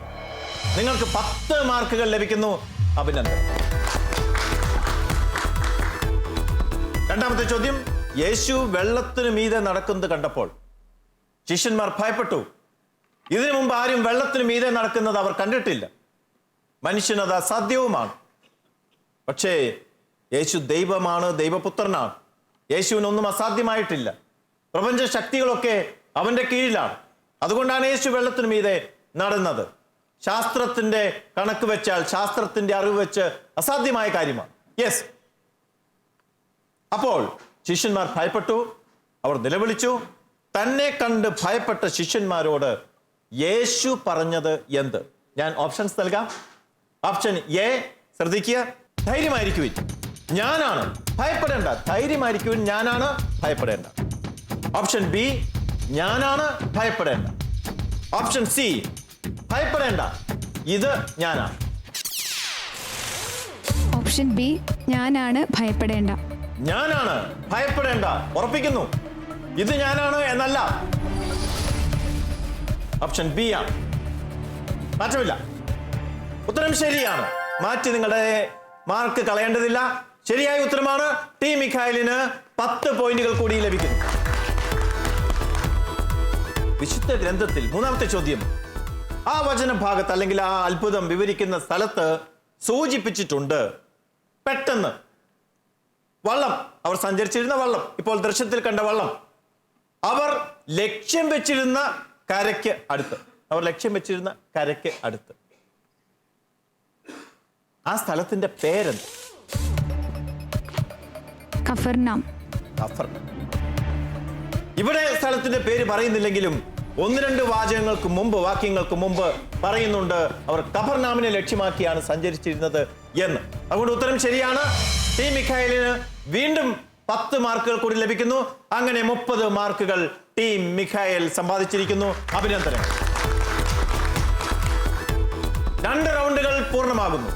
നിങ്ങൾക്ക് 10 മാർക്കുകൾ ലഭിക്കുന്നു. അഭിനന്ദനം. രണ്ടാമത്തെ ചോദ്യം, യേശു വെള്ളത്തിനു മീതെ നടക്കുന്നത് കണ്ടപ്പോൾ ശിഷ്യന്മാർ ഭയപ്പെട്ടു. ഇതിനു മുമ്പ് ആരും വെള്ളത്തിന് മീതെ നടക്കുന്നത് അവർ കണ്ടിട്ടില്ല. മനുഷ്യനത് അസാധ്യവുമാണ്. പക്ഷേ യേശു ദൈവമാണ്, ദൈവപുത്രനാണ്. യേശുവിനൊന്നും അസാധ്യമായിട്ടില്ല. പ്രപഞ്ച ശക്തികളൊക്കെ അവന്റെ കീഴിലാണ്. അതുകൊണ്ടാണ് യേശു വെള്ളത്തിന് മീതെ നടന്നത്. ശാസ്ത്രത്തിന്റെ കണക്ക് വെച്ചാൽ, ശാസ്ത്രത്തിന്റെ അറിവ് വെച്ച് അസാധ്യമായ കാര്യമാണ്. യെസ്. അപ്പോൾ ശിഷ്യന്മാർ ഭയപ്പെട്ടു, അവർ നിലവിളിച്ചു. തന്നെ കണ്ട് ഭയപ്പെട്ട ശിഷ്യന്മാരോട് യേശു പറഞ്ഞത് എന്ത്? ഞാൻ ഓപ്ഷൻസ് നൽകാം. ഓപ്ഷൻ എ, ശ്രദ്ധിക്കുക, ധൈര്യമായിരിക്കുവിൻ, ഞാനാണ്, ഭയപ്പെടേണ്ട. ധൈര്യമായിരിക്കുവിൻ, ഞാനാണ്, ഭയപ്പെടേണ്ട. ഓപ്ഷൻ ബി, ഞാനാണ്, ഭയപ്പെടേണ്ട. ഓപ്ഷൻ സി, ഭയപ്പെടേണ്ട, ഇത് ഞാനാണ്. ഓപ്ഷൻ ബി, ഞാനാണ്, ഭയപ്പെടേണ്ട. ഞാനാണ്, ഭയപ്പെടേണ്ട. ഉറപ്പിക്കുന്നു, ഇത് ഞാനാണ് എന്നല്ല. ഓപ്ഷൻ ബി ആണ്. മാറ്റമില്ല. ഉത്തരം ശരിയാണ്. മാറ്റി നിങ്ങളുടെ മാർക്ക് കളയേണ്ടതില്ല. ശരിയായ ഉത്തരമാണ്. ടീം മിഖായലിന് 10 പോയിന്റുകൾ കൂടി ലഭിക്കുന്നു. വിശുദ്ധ ഗ്രന്ഥത്തിൽ മൂന്നാമത്തെ ചോദ്യം, ആ വചനഭാഗത്ത് അല്ലെങ്കിൽ ആ അത്ഭുതം വിവരിക്കുന്ന സ്ഥലത്ത് സൂചിപ്പിച്ചിട്ടുണ്ട്. പെട്ടെന്ന് വള്ളം, അവർ സഞ്ചരിച്ചിരുന്ന വള്ളം, ഇപ്പോൾ ദൃശ്യത്തിൽ കണ്ട വള്ളം, അവർ ലക്ഷ്യം വെച്ചിരുന്ന കരയ്ക്ക് അടുത്ത്, അവർ ലക്ഷ്യം വെച്ചിരുന്ന കരയ്ക്ക് അടുത്ത്. ആ സ്ഥലത്തിന്റെ പേരെന്ത്? കഫർനാം. ഇവിടെ സ്ഥലത്തിന്റെ പേര് പറയുന്നില്ലെങ്കിലും 1-2 വാക്യങ്ങൾക്ക് മുമ്പ് പറയുന്നുണ്ട് അവർ കഫർനാമിനെ ലക്ഷ്യമാക്കിയാണ് സഞ്ചരിച്ചിരുന്നത് എന്ന്. അതുകൊണ്ട് ഉത്തരം ശരിയാണ്. ടീം മിഖായലിന് വീണ്ടും 10 മാർക്കുകൾ കൂടി ലഭിക്കുന്നു. അങ്ങനെ 30 മാർക്കുകൾ ടീം മിഖായൽ സമ്പാദിച്ചിരിക്കുന്നു. അഭിനന്ദനങ്ങൾ. 2 റൗണ്ടുകൾ പൂർണ്ണമാകുന്നു.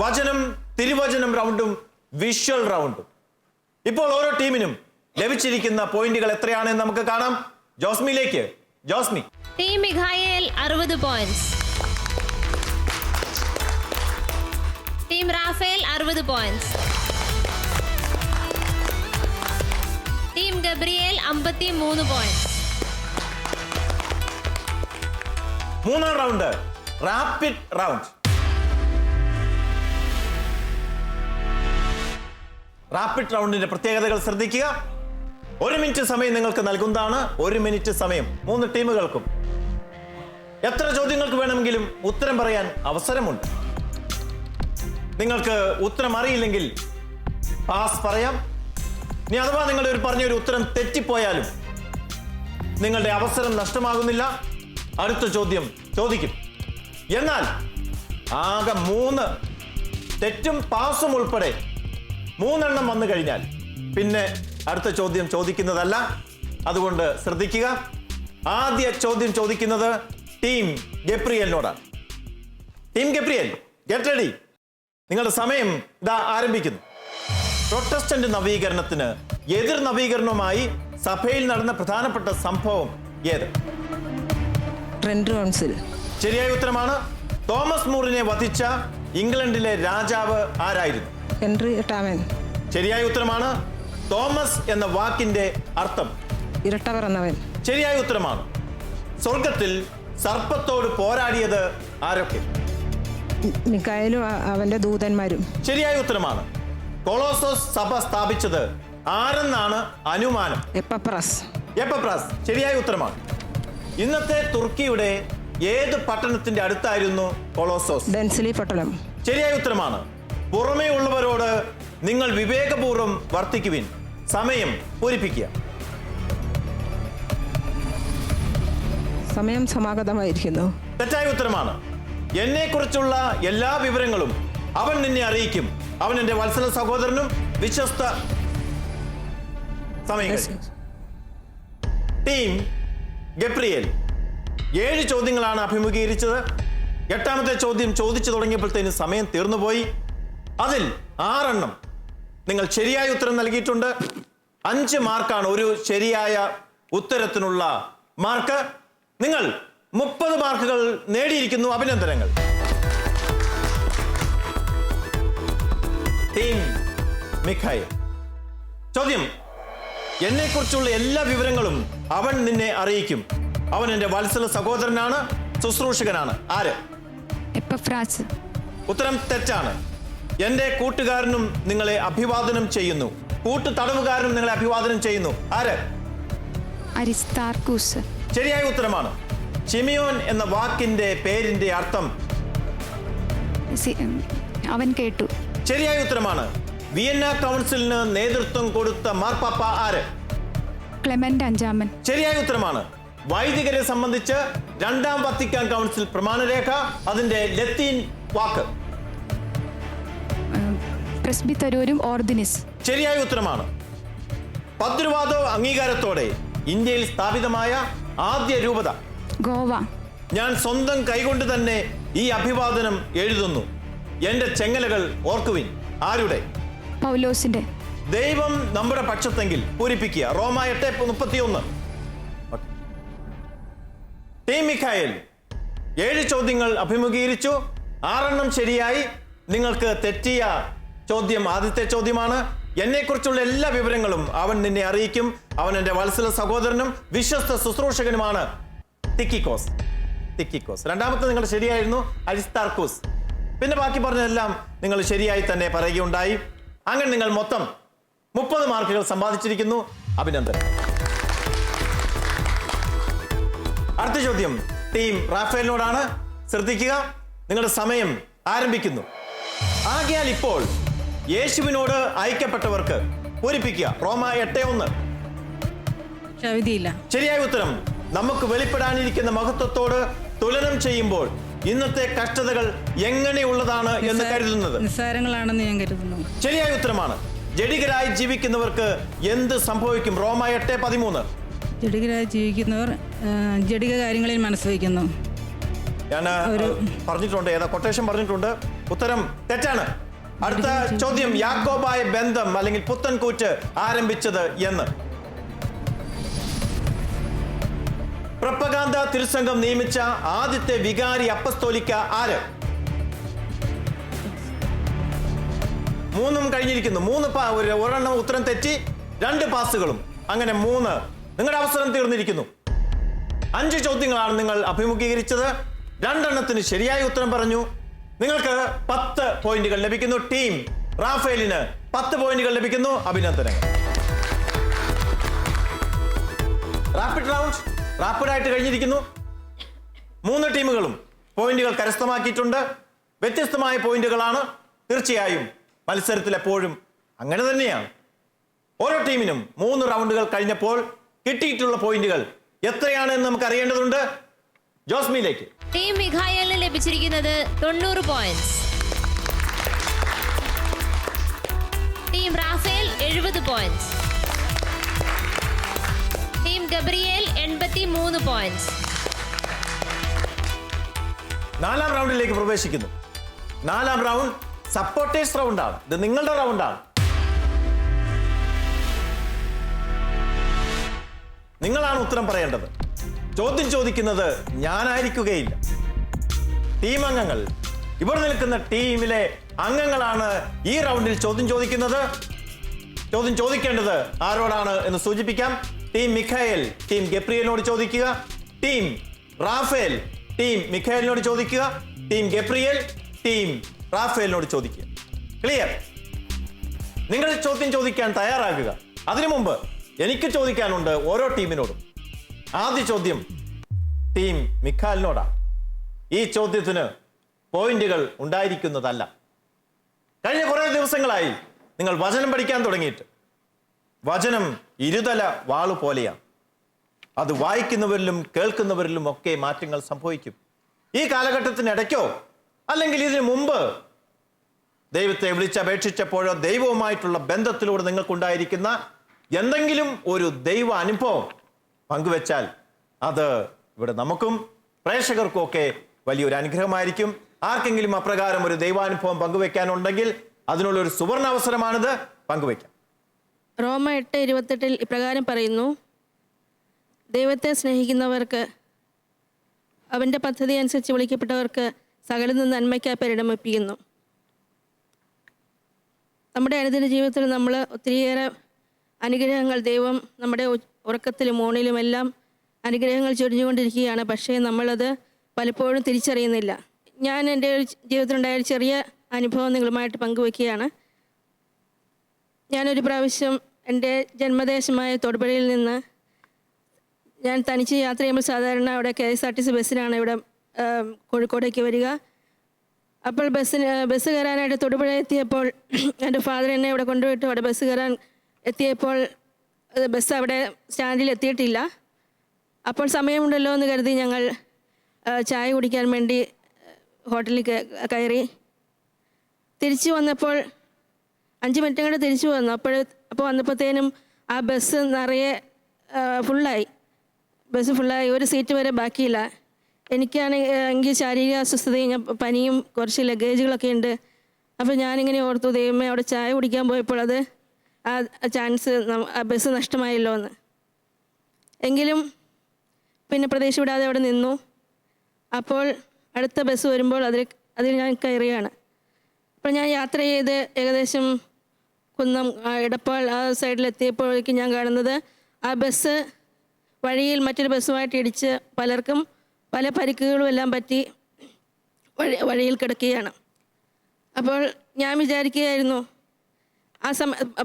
വചനം, തിരുവചനം റൗണ്ടും വിഷ്വൽ റൗണ്ടും. ഇപ്പോൾ ഓരോ ടീമിനും ലഭിച്ചിരിക്കുന്ന പോയിന്റുകൾ എത്രയാണെന്ന് നമുക്ക് കാണാം. ജോസ്മിയിലേക്ക്. Josmi. Team Mikhael 60 points, team Raphael 60 points, team Gabriel 53 points. മൂന്നാം റൗണ്ട് റാപ്പിഡ് റൗണ്ട്. റാപ്പിഡ് റൗണ്ടിന്റെ പ്രത്യേകതകൾ ശ്രദ്ധിക്കുക. 1 മിനിറ്റ് സമയം നിങ്ങൾക്ക് നൽകുന്നതാണ്. 1 മിനിറ്റ് സമയം 3 ടീമുകൾക്കും. എത്ര ചോദ്യങ്ങൾക്ക് വേണമെങ്കിലും ഉത്തരം പറയാൻ അവസരമുണ്ട്. നിങ്ങൾക്ക് ഉത്തരം അറിയില്ലെങ്കിൽ പാസ് പറയാം. ഇനി അഥവാ നിങ്ങളുടെ പറഞ്ഞൊരു ഉത്തരം തെറ്റിപ്പോയാലും നിങ്ങളുടെ അവസരം നഷ്ടമാകുന്നില്ല. അടുത്ത ചോദ്യം ചോദിക്കും. എന്നാൽ ആകെ 3 തെറ്റും പാസും ഉൾപ്പെടെ 3 എണ്ണം വന്നു കഴിഞ്ഞാൽ പിന്നെ അടുത്ത ചോദ്യം ചോദിക്കുന്നതല്ല. അതുകൊണ്ട് ശ്രദ്ധിക്കുക. ആദ്യ ചോദ്യം ചോദിക്കുന്നത് ടീം ഗബ്രിയേലിനോടാണ്. Team Gabriel, get ready. നിങ്ങളുടെ സമയം ഇതാ ആരംഭിക്കുന്നു. പ്രൊട്ടസ്റ്റന്റ് നവീകരണത്തിന് എതിർ നവീകരണവുമായി സഭയിൽ നടന്ന പ്രധാനപ്പെട്ട സംഭവം ഏത്? Trend council. ശരിയായ ഉത്തരമാണ്. തോമസ് മൂറിനെ വധിച്ച ഇംഗ്ലണ്ടിലെ രാജാവ് ആരായിരുന്നു? ഹെൻറി 8 ശരിയായ ഉത്തരമാണ്. തോമസ് എന്ന വാക്കിന്റെ അർത്ഥം? ഇരട്ട പിറന്നവൻ. ശരിയായ ഉത്തരമാണ്. സ്വർഗത്തിൽ സർപ്പത്തോട് പോരാടിയത് ആരൊക്കെ? മിഖായേലും അവന്റെ ദൂതന്മാരും. ശരിയായ ഉത്തരമാണ്. കൊളോസോസ് സഭ സ്ഥാപിച്ചത് ആരെന്നാണ് അനുമാനം? എപ്പപ്രാസ്. ശരിയായ ഉത്തരമാണ്. ഇന്നത്തെ തുർക്കിയുടെ ഏത് പട്ടണത്തിന്റെ അടുത്തായിരുന്നു കൊളോസോസ്? ഡെൻസിലി പട്ടണം. ശരിയായ ഉത്തരമാണ്. പുറമേ ഉള്ളവരോട് നിങ്ങൾ വിവേകപൂർവ്വം വർത്തിക്കുവിൻ, സമയം പൂരിപ്പിക്കുക. സമയം സമാഗതമായിരിക്കുന്നു. തെറ്റായ ഉത്തരമാണ്. എന്നെക്കുറിച്ചുള്ള എല്ലാ വിവരങ്ങളും അവൻ നിന്നെ അറിയിക്കും. അവൻ എന്റെ വത്സല സഹോദരനും വിശ്വസ്ത. സമയം. ടീം ഗബ്രിയേൽ 7 ചോദ്യങ്ങളാണ് അഭിമുഖീകരിച്ചത്. 8ാമത്തെ ചോദ്യം ചോദിച്ചു തുടങ്ങിയപ്പോഴത്തേന് സമയം തീർന്നുപോയി. അതിൽ 6 എണ്ണം നിങ്ങൾ ശരിയായ ഉത്തരം നൽകിയിട്ടുണ്ട്. 5 മാർക്കാണ് ഒരു ശരിയായ ഉത്തരത്തിനുള്ള മാർക്ക്. നിങ്ങൾ 30 മാർക്കുകൾ നേടിയിരിക്കുന്നു. അഭിനന്ദനങ്ങൾ. ടീം മിഖായേൽ. ചോദ്യം, എന്നെക്കുറിച്ചുള്ള എല്ലാ വിവരങ്ങളും അവൻ നിന്നെ അറിയിക്കും. അവൻ എൻ്റെ വത്സല സഹോദരനാണ്, ശുശ്രൂഷകനാണ്. ആര്? എപ്പഫ്രാസ്. ഉത്തരം തെറ്റാണ്. എൻ്റെ കൂട്ടുകാരനും നിങ്ങളെ അഭിവാദനം ചെയ്യുന്നു. കൂട്ടു തടവുകാരനും നിങ്ങളെ അഭിവാദനം ചെയ്യുന്നു. ആര്? അരിസ്താർക്കൂസ്. ശരിയായ ഉത്തരമാണ്. ഷിമിയോൻ എന്ന വാക്കിന്റെ പേരിന്റെ അർത്ഥം? അവൻ കേട്ടു. ശരിയായ ഉത്തരമാണ്. വിയന്ന കൗൺസിലിന് നേതൃത്വം കൊടുത്ത മാർപ്പാപ്പ ആര്? ക്ലെമന്റ് അഞ്ചാമൻ. ശരിയായ ഉത്തരമാണ്. വൈദികരെ സംബന്ധിച്ച് രണ്ടാം വത്തിക്കാൻ കൗൺസിൽ പ്രമാണരേഖ, അതിന്റെ ലത്തീൻ വാക്ക്? പ്രസ്ബിതരോരും ഓർഡിനിസ്. ശരിയായ ഉത്തരമാണ്. പദ്രുവാദ അംഗീകാരത്തോടെ ഇന്ത്യയിൽ സ്ഥാപിതമായ ആദ്യ രൂപത? ഗോവ. ഞാൻ സ്വന്തം കൈകൊണ്ട് തന്നെ ഈ അഭിവാദനം എഴുതുന്നു. എന്റെ ചെങ്ങലകൾ ഓർക്കുവിൻ. ആരുടെ? പൗലോസിന്റെ. ദൈവം നമ്മുടെ പക്ഷത്തെങ്കിൽ പൂരിപ്പിക്കുക. റോമ 8:31. ടീം മിഖായേൽ 7 ചോദ്യങ്ങൾ അഭിമുഖീകരിച്ചു. 6 ശരിയായി. നിങ്ങൾക്ക് തെറ്റിയ ചോദ്യം ആദ്യത്തെ ചോദ്യമാണ്. എന്നെക്കുറിച്ചുള്ള എല്ലാ വിവരങ്ങളും അവൻ നിന്നെ അറിയിക്കും. അവൻ എൻ്റെ വത്സല സഹോദരനും വിശ്വസ്ത ശുശ്രൂഷകനുമാണ്. തിക്കിക്കോസ്. രണ്ടാമത്തെ നിങ്ങൾ ശരിയായിരുന്നു, അരിസ്താർക്കൂസ്. പിന്നെ ബാക്കി പറഞ്ഞതെല്ലാം നിങ്ങൾ ശരിയായി തന്നെ പറയുകയുണ്ടായി. അങ്ങനെ നിങ്ങൾ മൊത്തം 30 മാർക്കുകൾ സമ്പാദിച്ചിരിക്കുന്നു. അഭിനന്ദനം. അടുത്ത ചോദ്യം ടീം റാഫേലിനോടാണ്. ശ്രദ്ധിക്കുക, നിങ്ങളുടെ സമയം ആരംഭിക്കുന്നു. ആകയാൽ ഇപ്പോൾ യേശുവിനോട് ഐക്യപ്പെട്ടവർക്ക് പൂരിപ്പിക്കുക. റോമ 8:1. വിധിയില്ല. ശരിയായ ഉത്തരം. നമുക്ക് വെളിപ്പെടാനിരിക്കുന്ന മഹത്വത്തോട് തുലനം ചെയ്യുമ്പോൾ ഇന്നത്തെ കഷ്ടതകൾ എങ്ങനെയുള്ളതാണ് എന്ന് കരുതുന്നത്? നിസ്സാരങ്ങളാണെന്ന് ഞാൻ കരുതുന്നു. ശരിയായ ഉത്തരമാണ്. ജഡികരായി ജീവിക്കുന്നവർക്ക് എന്ത് സംഭവിക്കും? റോമ 8:13. ജഡികരായി ജീവിക്കുന്നവർ ജഡിക കാര്യങ്ങളിൽ മനസ്സ് വയ്ക്കുന്നു. ഞാൻ പറഞ്ഞിട്ടുണ്ട്, ഏതാ കൊട്ടേഷൻ പറഞ്ഞിട്ടുണ്ട്. ഉത്തരം തെറ്റാണ്. അടുത്ത ചോദ്യം, യാക്കോബായ ബന്ധം അല്ലെങ്കിൽ പുത്തൻകൂറ്റ് ആരംഭിച്ചത് എന്ന്? പ്രപ്പഗാന്ത തിരുസംഘം നിയമിച്ച ആദ്യത്തെ വികാരി അപ്പസ്തോലിക്ക ആര്? 3 കഴിഞ്ഞിരിക്കുന്നു. 3 ഒരെണ്ണം ഉത്തരം തെറ്റി, 2 പാസുകളും. അങ്ങനെ 3. നിങ്ങളുടെ അവസരം തീർന്നിരിക്കുന്നു. 5 ചോദ്യങ്ങളാണ് നിങ്ങൾ അഭിമുഖീകരിച്ചത്. 2 എണ്ണത്തിന് ശരിയായ ഉത്തരം പറഞ്ഞു. നിങ്ങൾക്ക് 10 പോയിന്റുകൾ ലഭിക്കുന്നു. ടീം റാഫേലിന് 10 പോയിന്റുകൾ ലഭിക്കുന്നു. അഭിനന്ദനങ്ങൾ. റാപ്പിഡ് റൗണ്ട് റാപ്പിഡായിട്ട് കഴിഞ്ഞിരിക്കുന്നു. 3 ടീമുകളും പോയിന്റുകൾ കരസ്ഥമാക്കിയിട്ടുണ്ട്. വ്യത്യസ്തമായ പോയിന്റുകളാണ്. തീർച്ചയായും മത്സരത്തിൽ എപ്പോഴും അങ്ങനെ തന്നെയാണ്. ഓരോ ടീമിനും 3 റൗണ്ടുകൾ കഴിഞ്ഞപ്പോൾ കിട്ടിയിട്ടുള്ള പോയിന്റുകൾ എത്രയാണെന്ന് നമുക്ക് അറിയേണ്ടതുണ്ട്. ജോസ്മിയിലേക്ക്. ടീം മിഖായേലിന് ലഭിച്ചിരിക്കുന്നത് 90 points. Team Raphael 70 points. Team Gabriel 83 points. 4ാം റൗണ്ടിലേക്ക് പ്രവേശിക്കുന്നു. 4ാം റൗണ്ട് സപ്പോർട്ടേഴ്സ് റൗണ്ടാണ്. ഇത് നിങ്ങളുടെ റൗണ്ടാണ്. നിങ്ങളാണ് ഉത്തരം പറയേണ്ടത്. ചോദ്യം ചോദിക്കുന്നത് ഞാനായിരിക്കുകയില്ല. ടീം അംഗങ്ങൾ, ഇവിടെ നിൽക്കുന്ന ടീമിലെ അംഗങ്ങളാണ് ഈ റൗണ്ടിൽ ചോദ്യം ചോദിക്കുന്നത്. ചോദ്യം ചോദിക്കേണ്ടത് ആരോടാണ് എന്ന് സൂചിപ്പിക്കാം. ടീം മിഖായേൽ ടീം ഗബ്രിയേലിനോട് ചോദിക്കുക. ടീം റാഫേൽ ടീം മിഖായേലിനോട് ചോദിക്കുക. ടീം ഗബ്രിയേൽ ടീം റാഫേലിനോട് ചോദിക്കുക. ക്ലിയർ? നിങ്ങൾ ചോദ്യം ചോദിക്കാൻ തയ്യാറാകുക. അതിനു മുമ്പ് എനിക്ക് ചോദിക്കാനുണ്ട് ഓരോ ടീമിനോടും. ആദ്യ ചോദ്യം ടീം മിഖാലിനോടാണ്. ഈ ചോദ്യത്തിന് പോയിന്റുകൾ ഉണ്ടായിരിക്കുന്നതല്ല. കഴിഞ്ഞ കുറേ ദിവസങ്ങളായി നിങ്ങൾ വചനം പഠിക്കാൻ തുടങ്ങിയിട്ട്. വചനം ഇരുതല വാളു പോലെയാണ്. അത് വായിക്കുന്നവരിലും കേൾക്കുന്നവരിലും ഒക്കെ മാറ്റങ്ങൾ സംഭവിക്കും. ഈ കാലഘട്ടത്തിനിടയ്ക്കോ അല്ലെങ്കിൽ ഇതിനു മുമ്പ് ദൈവത്തെ വിളിച്ചപേക്ഷിച്ചപ്പോഴോ ദൈവവുമായിട്ടുള്ള ബന്ധത്തിലൂടെ നിങ്ങൾക്കുണ്ടായിരിക്കുന്ന എന്തെങ്കിലും ഒരു ദൈവ അനുഭവം പങ്കുവെച്ചാൽ അത് ഇവിടെ നമുക്കും പ്രേക്ഷകർക്കും ഒക്കെ വലിയൊരു അനുഗ്രഹമായിരിക്കും. ആർക്കെങ്കിലും അപ്രകാരം ഒരു ദൈവാനുഭവം പങ്കുവെക്കാനുണ്ടെങ്കിൽ അതിനുള്ളൊരു സുവർണ അവസരമാണിത്. പങ്കുവെക്കാം. റോമ 8:28 ഇപ്രകാരം പറയുന്നു: ദൈവത്തെ സ്നേഹിക്കുന്നവർക്ക്, അവൻ്റെ പദ്ധതി അനുസരിച്ച് വിളിക്കപ്പെട്ടവർക്ക് സകലതും നന്മയ്ക്കായി പരിണമിപ്പിക്കുന്നു. നമ്മുടെ അനുദിന ജീവിതത്തിൽ നമ്മൾ ഒത്തിരിയേറെ അനുഗ്രഹങ്ങൾ ദൈവം നമ്മുടെ ഉറക്കത്തിലും ഊണിലുമെല്ലാം അനുഗ്രഹങ്ങൾ ചൊരിഞ്ഞുകൊണ്ടിരിക്കുകയാണ്. പക്ഷേ നമ്മളത് പലപ്പോഴും തിരിച്ചറിയുന്നില്ല. ഞാൻ എൻ്റെ ജീവിതത്തിലുണ്ടായ ഒരു ചെറിയ അനുഭവം നിങ്ങളുമായിട്ട് പങ്കുവയ്ക്കുകയാണ്. ഞാനൊരു പ്രാവശ്യം എൻ്റെ ജന്മദേശമായ തൊടുപുഴയിൽ നിന്ന് ഞാൻ തനിച്ച് യാത്ര ചെയ്യുമ്പോൾ സാധാരണ അവിടെ KSRTC ബസ്സിനാണ് ഇവിടെ കോഴിക്കോടേക്ക് വരിക. അപ്പോൾ ബസ് കയറാനായിട്ട് തൊടുപുഴ എത്തിയപ്പോൾ എൻ്റെ ഫാദർ എന്നെ ഇവിടെ കൊണ്ടുപോയിട്ട് അവിടെ ബസ് കയറാൻ എത്തിയപ്പോൾ ബസ് അവിടെ സ്റ്റാൻഡിൽ എത്തിയിട്ടില്ല. അപ്പോൾ സമയമുണ്ടല്ലോ എന്ന് കരുതി ഞങ്ങൾ ചായ കുടിക്കാൻ വേണ്ടി ഹോട്ടലിൽ കയറി. തിരിച്ചു വന്നപ്പോൾ 5 മിനിറ്റ് കൂടെ തിരിച്ചു വന്നു. അപ്പോൾ വന്നപ്പോഴത്തേനും ആ ബസ് നിറയെ ഫുള്ളായി. ബസ് ഫുള്ളായി, ഒരു സീറ്റ് വരെ ബാക്കിയില്ല. എനിക്കാണെങ്കിൽ ശാരീരിക അസ്വസ്ഥതയും പനിയും കുറച്ച് ലഗേജുകളൊക്കെ ഉണ്ട്. അപ്പോൾ ഞാനിങ്ങനെ ഓർത്തു, ദൈവമേ അവിടെ ചായ കുടിക്കാൻ പോയപ്പോൾ അത് ആ ചാൻസ് ആ ബസ് നഷ്ടമായല്ലോ എന്ന്. എങ്കിലും പിന്നെ പ്രതീക്ഷ വിടാതെ അവിടെ നിന്നു. അപ്പോൾ അടുത്ത ബസ് വരുമ്പോൾ അതിൽ ഞാൻ കയറുകയാണ്. അപ്പോൾ ഞാൻ യാത്ര ചെയ്ത് ഏകദേശം കുന്നം എടപ്പാൾ ആ സൈഡിലെത്തിയപ്പോഴേക്കും ഞാൻ കാണുന്നത് ആ ബസ് വഴിയിൽ മറ്റൊരു ബസ്സുമായിട്ട് ഇടിച്ച് പലർക്കും പല പരിക്കുകളും എല്ലാം പറ്റി വഴിയിൽ കിടക്കുകയാണ്. അപ്പോൾ ഞാൻ വിചാരിക്കുകയായിരുന്നു, ആ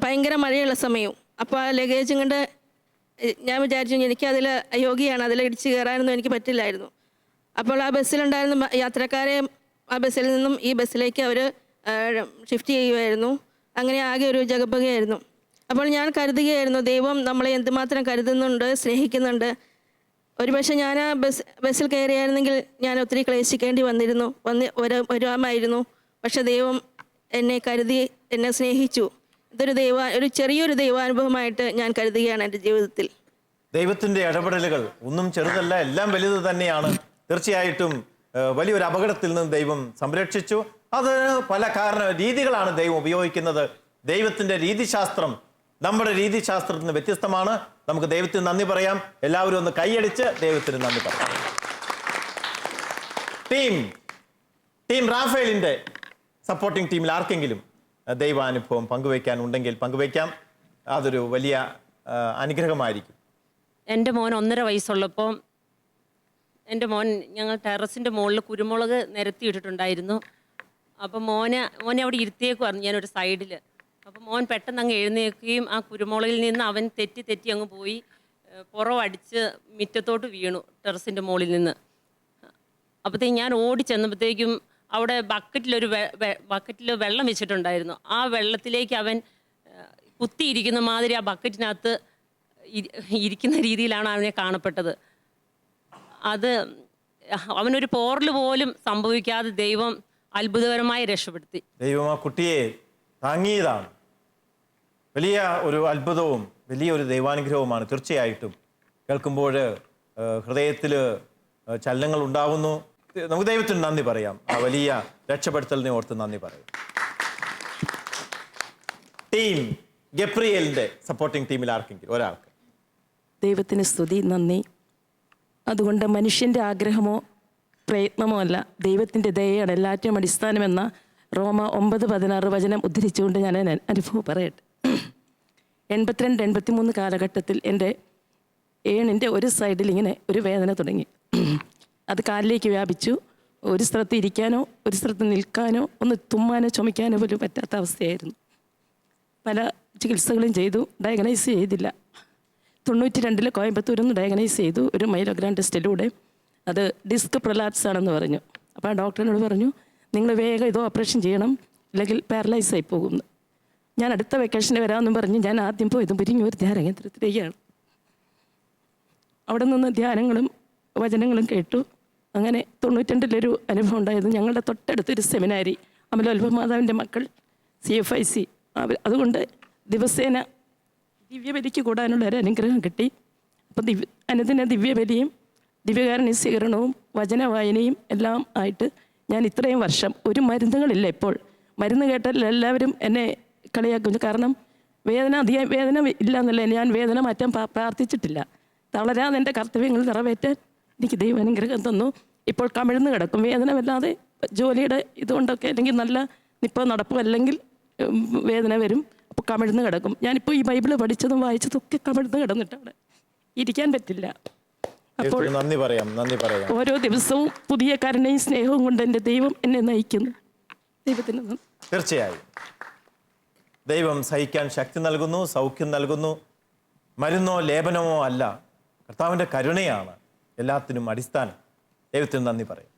ഭയങ്കര മഴയുള്ള സമയവും. അപ്പോൾ ആ ലഗേജും കൊണ്ട് ഞാൻ വിചാരിച്ചു എനിക്കതിൽ അയോഗ്യമാണ്, അതിൽ ഇടിച്ച് കയറാനൊന്നും എനിക്ക് പറ്റില്ലായിരുന്നു. അപ്പോൾ ആ ബസ്സിലുണ്ടായിരുന്ന യാത്രക്കാരെ ആ ബസ്സിൽ നിന്നും ഈ ബസ്സിലേക്ക് അവർ ഷിഫ്റ്റ് ചെയ്യുമായിരുന്നു. അങ്ങനെ ആകെ ഒരു ജഗപ്പകയായിരുന്നു. അപ്പോൾ ഞാൻ കരുതുകയായിരുന്നു, ദൈവം നമ്മളെ എന്തുമാത്രം കരുതുന്നുണ്ട്, സ്നേഹിക്കുന്നുണ്ട്. ഒരുപക്ഷെ ഞാൻ ആ ബസ്സിൽ കയറിയായിരുന്നെങ്കിൽ ഞാൻ ഒത്തിരി ക്ലേശിക്കേണ്ടി വരുമായിരുന്നു. പക്ഷെ ദൈവം എന്നെ കരുതി, എന്നെ സ്നേഹിച്ചു. ഒരു ചെറിയൊരു ദൈവാനുഭവമായിട്ട് ഞാൻ കരുതുകയാണ് എൻ്റെ ജീവിതത്തിൽ. ദൈവത്തിൻ്റെ ഇടപെടലുകൾ ഒന്നും ചെറുതല്ല, എല്ലാം വലുത് തന്നെയാണ്. തീർച്ചയായിട്ടും വലിയൊരു അപകടത്തിൽ നിന്ന് ദൈവം സംരക്ഷിച്ചു. അത് പല രീതികളാണ് ദൈവം ഉപയോഗിക്കുന്നത്. ദൈവത്തിൻ്റെ രീതിശാസ്ത്രം നമ്മുടെ രീതിശാസ്ത്രത്തിന് വ്യത്യസ്തമാണ്. നമുക്ക് ദൈവത്തിന് നന്ദി പറയാം. എല്ലാവരും ഒന്ന് കൈയടിച്ച് ദൈവത്തിന് നന്ദി പറയാം. ടീം റാഫേലിൻ്റെ സപ്പോർട്ടിംഗ് ടീമിൽ ആർക്കെങ്കിലും ദൈവാനുഭവം പങ്കുവയ്ക്കാനുണ്ടെങ്കിൽ പങ്കുവയ്ക്കാം. അതൊരു വലിയ അനുഗ്രഹമായിരിക്കും. എൻ്റെ മോൻ 1.5 വയസ്സുള്ളപ്പോൾ എൻ്റെ മോൻ ഞങ്ങൾ ടെറസിൻ്റെ മുകളിൽ കുരുമുളക് നിരത്തിയിട്ടിട്ടുണ്ടായിരുന്നു. അപ്പം മോനെ അവിടെ ഇരുത്തിയേക്കുമായിരുന്നു ഞാനൊരു സൈഡിൽ. അപ്പം മോൻ പെട്ടെന്ന് അങ്ങ് എഴുന്നേൽക്കുകയും ആ കുരുമുളകിൽ നിന്ന് അവൻ തെറ്റി അങ്ങ് പോയി പുറമടിച്ച് മുറ്റത്തോട്ട് വീണു ടെറസിൻ്റെ മുകളിൽ നിന്ന്. അപ്പോഴത്തേക്കും ഞാൻ ഓടി ചെന്നപ്പോഴത്തേക്കും അവിടെ ബക്കറ്റിൽ വെള്ളം വെച്ചിട്ടുണ്ടായിരുന്നു. ആ വെള്ളത്തിലേക്ക് അവൻ കുത്തിയിരിക്കുന്ന മാതിരി ആ ബക്കറ്റിനകത്ത് ഇരിക്കുന്ന രീതിയിലാണ് അവനെ കാണപ്പെട്ടത്. അത് അവനൊരു പോറൽ പോലും സംഭവിക്കാതെ ദൈവം അത്ഭുതകരമായി രക്ഷപ്പെടുത്തി. ദൈവം ആ കുട്ടിയെ താങ്ങിയതാണ്. വലിയ ഒരു അത്ഭുതവും വലിയൊരു ദൈവാനുഗ്രഹവുമാണ്. തീർച്ചയായിട്ടും കേൾക്കുമ്പോൾ ഹൃദയത്തിൽ ചലനങ്ങൾ ഉണ്ടാകുന്നു. നമുക്ക് ദൈവത്തിന് നന്ദി പറയാം. ആ വലിയ രക്ഷപ്പെടുത്തലിനെ ഓർത്ത് നന്ദി പറയാം. ടീം ഗബ്രിയേലിന്റെ സപ്പോർട്ടിംഗ് ടീമിൽ ആർക്കെങ്കിലും ഒരാൾക്ക്. ദൈവത്തിന് സ്തുതി, നന്ദി. അതുകൊണ്ട് മനുഷ്യൻ്റെ ആഗ്രഹമോ പ്രയത്നമോ അല്ല, ദൈവത്തിൻ്റെ ദയയാണ് എല്ലാറ്റിനും അടിസ്ഥാനമെന്ന റോമ 9:16 വചനം ഉദ്ധരിച്ചുകൊണ്ട് ഞാൻ അനുഭവം പറയട്ടെ. 82-83 കാലഘട്ടത്തിൽ എൻ്റെ ഏണിൻ്റെ ഒരു സൈഡിൽ ഇങ്ങനെ ഒരു വേദന തുടങ്ങി. അത് കാലിലേക്ക് വ്യാപിച്ചു. ഒരു സ്ഥലത്ത് ഇരിക്കാനോ ഒരു സ്ഥലത്ത് നിൽക്കാനോ ഒന്ന് തുമ്മാനോ ചുമയ്ക്കാനോ പോലും പറ്റാത്ത അവസ്ഥയായിരുന്നു. പല ചികിത്സകളും ചെയ്തു, ഡയഗ്നൈസ് ചെയ്തില്ല. 92 കോയമ്പത്തൂരിൽ നിന്ന് ഡയഗ്നൈസ് ചെയ്തു ഒരു മൈലോഗ്രാം ടെസ്റ്റിലൂടെ. അത് ഡിസ്ക് പ്രൊലാപ്സ് ആണെന്ന് പറഞ്ഞു. അപ്പോൾ ആ ഡോക്ടറിനോട് പറഞ്ഞു, നിങ്ങൾ വേഗം ഇത് ഓപ്പറേഷൻ ചെയ്യണം, അല്ലെങ്കിൽ പാരലൈസ് ആയി പോകുമെന്ന്. ഞാൻ അടുത്ത വെക്കേഷന് വരാമെന്നും പറഞ്ഞ് ഞാൻ ആദ്യം പോയത് മുരിങ്ങൂർ ധ്യാന കേന്ദ്രത്തിലേക്കാണ്. അവിടെ നിന്ന് ധ്യാനങ്ങളും വചനങ്ങളും കേട്ടു. അങ്ങനെ 92 അനുഭവം ഉണ്ടായത്. ഞങ്ങളുടെ തൊട്ടടുത്തൊരു സെമിനാരി അമലോത്ഭവമാതാവിൻ്റെ മക്കൾ CFIC, അതുകൊണ്ട് ദിവസേന ദിവ്യബലിക്ക് കൂടാനുള്ള ഒരു അനുഗ്രഹം കിട്ടി. അപ്പോൾ അനുദിന ദിവ്യബലിയും ദിവ്യകാരുണ്യ സ്വീകരണവും വചന വായനയും എല്ലാം ആയിട്ട് ഞാൻ ഇത്രയും വർഷം ഒരു മരുന്നുകളില്ല. ഇപ്പോൾ മരുന്ന് കേട്ടാൽ എല്ലാവരും എന്നെ കളിയാക്കുന്നു. കാരണം അധികം വേദന ഇല്ല എന്നല്ല, ഞാൻ വേദന മാറ്റാൻ പ്രാർത്ഥിച്ചിട്ടില്ല. തളരാതെ എൻ്റെ കർത്തവ്യങ്ങൾ നിറവേറ്റാൻ എനിക്ക് ദൈവം അനുഗ്രഹം തന്നു. ഇപ്പോൾ കമിഴ്ന്ന് കിടക്കും. വേദന വല്ലാതെ ജോലിയുടെ ഇതുകൊണ്ടൊക്കെ, അല്ലെങ്കിൽ നല്ല നിപ്പോ നടപ്പോ അല്ലെങ്കിൽ വേദന വരും. അപ്പോൾ കമിഴ്ന്ന് കിടക്കും. ഞാനിപ്പോൾ ഈ ബൈബിള് പഠിച്ചതും വായിച്ചതും ഒക്കെ കമിഴ്ന്ന് കിടന്നിട്ട് അവിടെ ഇരിക്കാൻ പറ്റില്ല. അപ്പോൾ നന്ദി പറയാം. ഓരോ ദിവസവും പുതിയ കരുണയും സ്നേഹവും കൊണ്ട് എൻ്റെ ദൈവം എന്നെ നയിക്കുന്നു. ദൈവത്തിന് നന്ദി. തീർച്ചയായും ദൈവം സഹിക്കാൻ ശക്തി നൽകുന്നു, സൗഖ്യം നൽകുന്നു. മരുന്നോ ലേപനമോ അല്ല, കർത്താവിൻ്റെ കരുണയാണ് എല്ലാത്തിനും അടിസ്ഥാനം. ദൈവത്തിന് നന്ദി പറയും.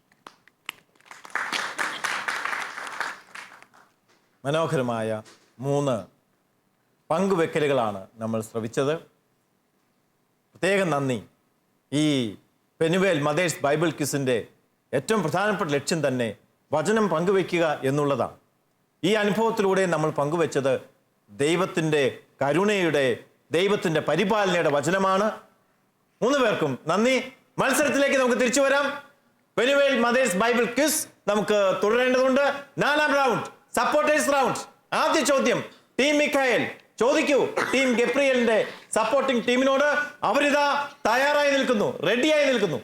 മനോഹരമായ 3 പങ്കുവെക്കലുകളാണ് നമ്മൾ ശ്രവിച്ചത്. പ്രത്യേകം നന്ദി. ഈ പെനുവേൽ മദേഴ്സ് ബൈബിൾ ക്വിസിൻ്റെ ഏറ്റവും പ്രധാനപ്പെട്ട ലക്ഷ്യം തന്നെ വചനം പങ്കുവെക്കുക എന്നുള്ളതാണ്. ഈ അനുഭവത്തിലൂടെ നമ്മൾ പങ്കുവെച്ചത് ദൈവത്തിൻ്റെ കരുണയുടെ, ദൈവത്തിൻ്റെ പരിപാലനയുടെ വചനമാണ്. 3 പേർക്കും നന്ദി. മത്സരത്തിലേക്ക് നമുക്ക് തിരിച്ചു വരാം. പെനുവേൽ മദേഴ്സ് ബൈബിൾ ക്വിസ് നമുക്ക് തുടരേണ്ടതുണ്ട്. 4ാം റൗണ്ട്, സപ്പോർട്ടേഴ്സ് റൗണ്ട്. ആദ്യ ചോദ്യം ടീം മിഖായേൽ ചോദിക്കൂ. ടീം ഗബ്രിയേലിന്റെ സപ്പോർട്ടിംഗ് ടീമിനോട്. അവരിതാ തയ്യാറായി നിൽക്കുന്നു, റെഡിയായി നിൽക്കുന്നു.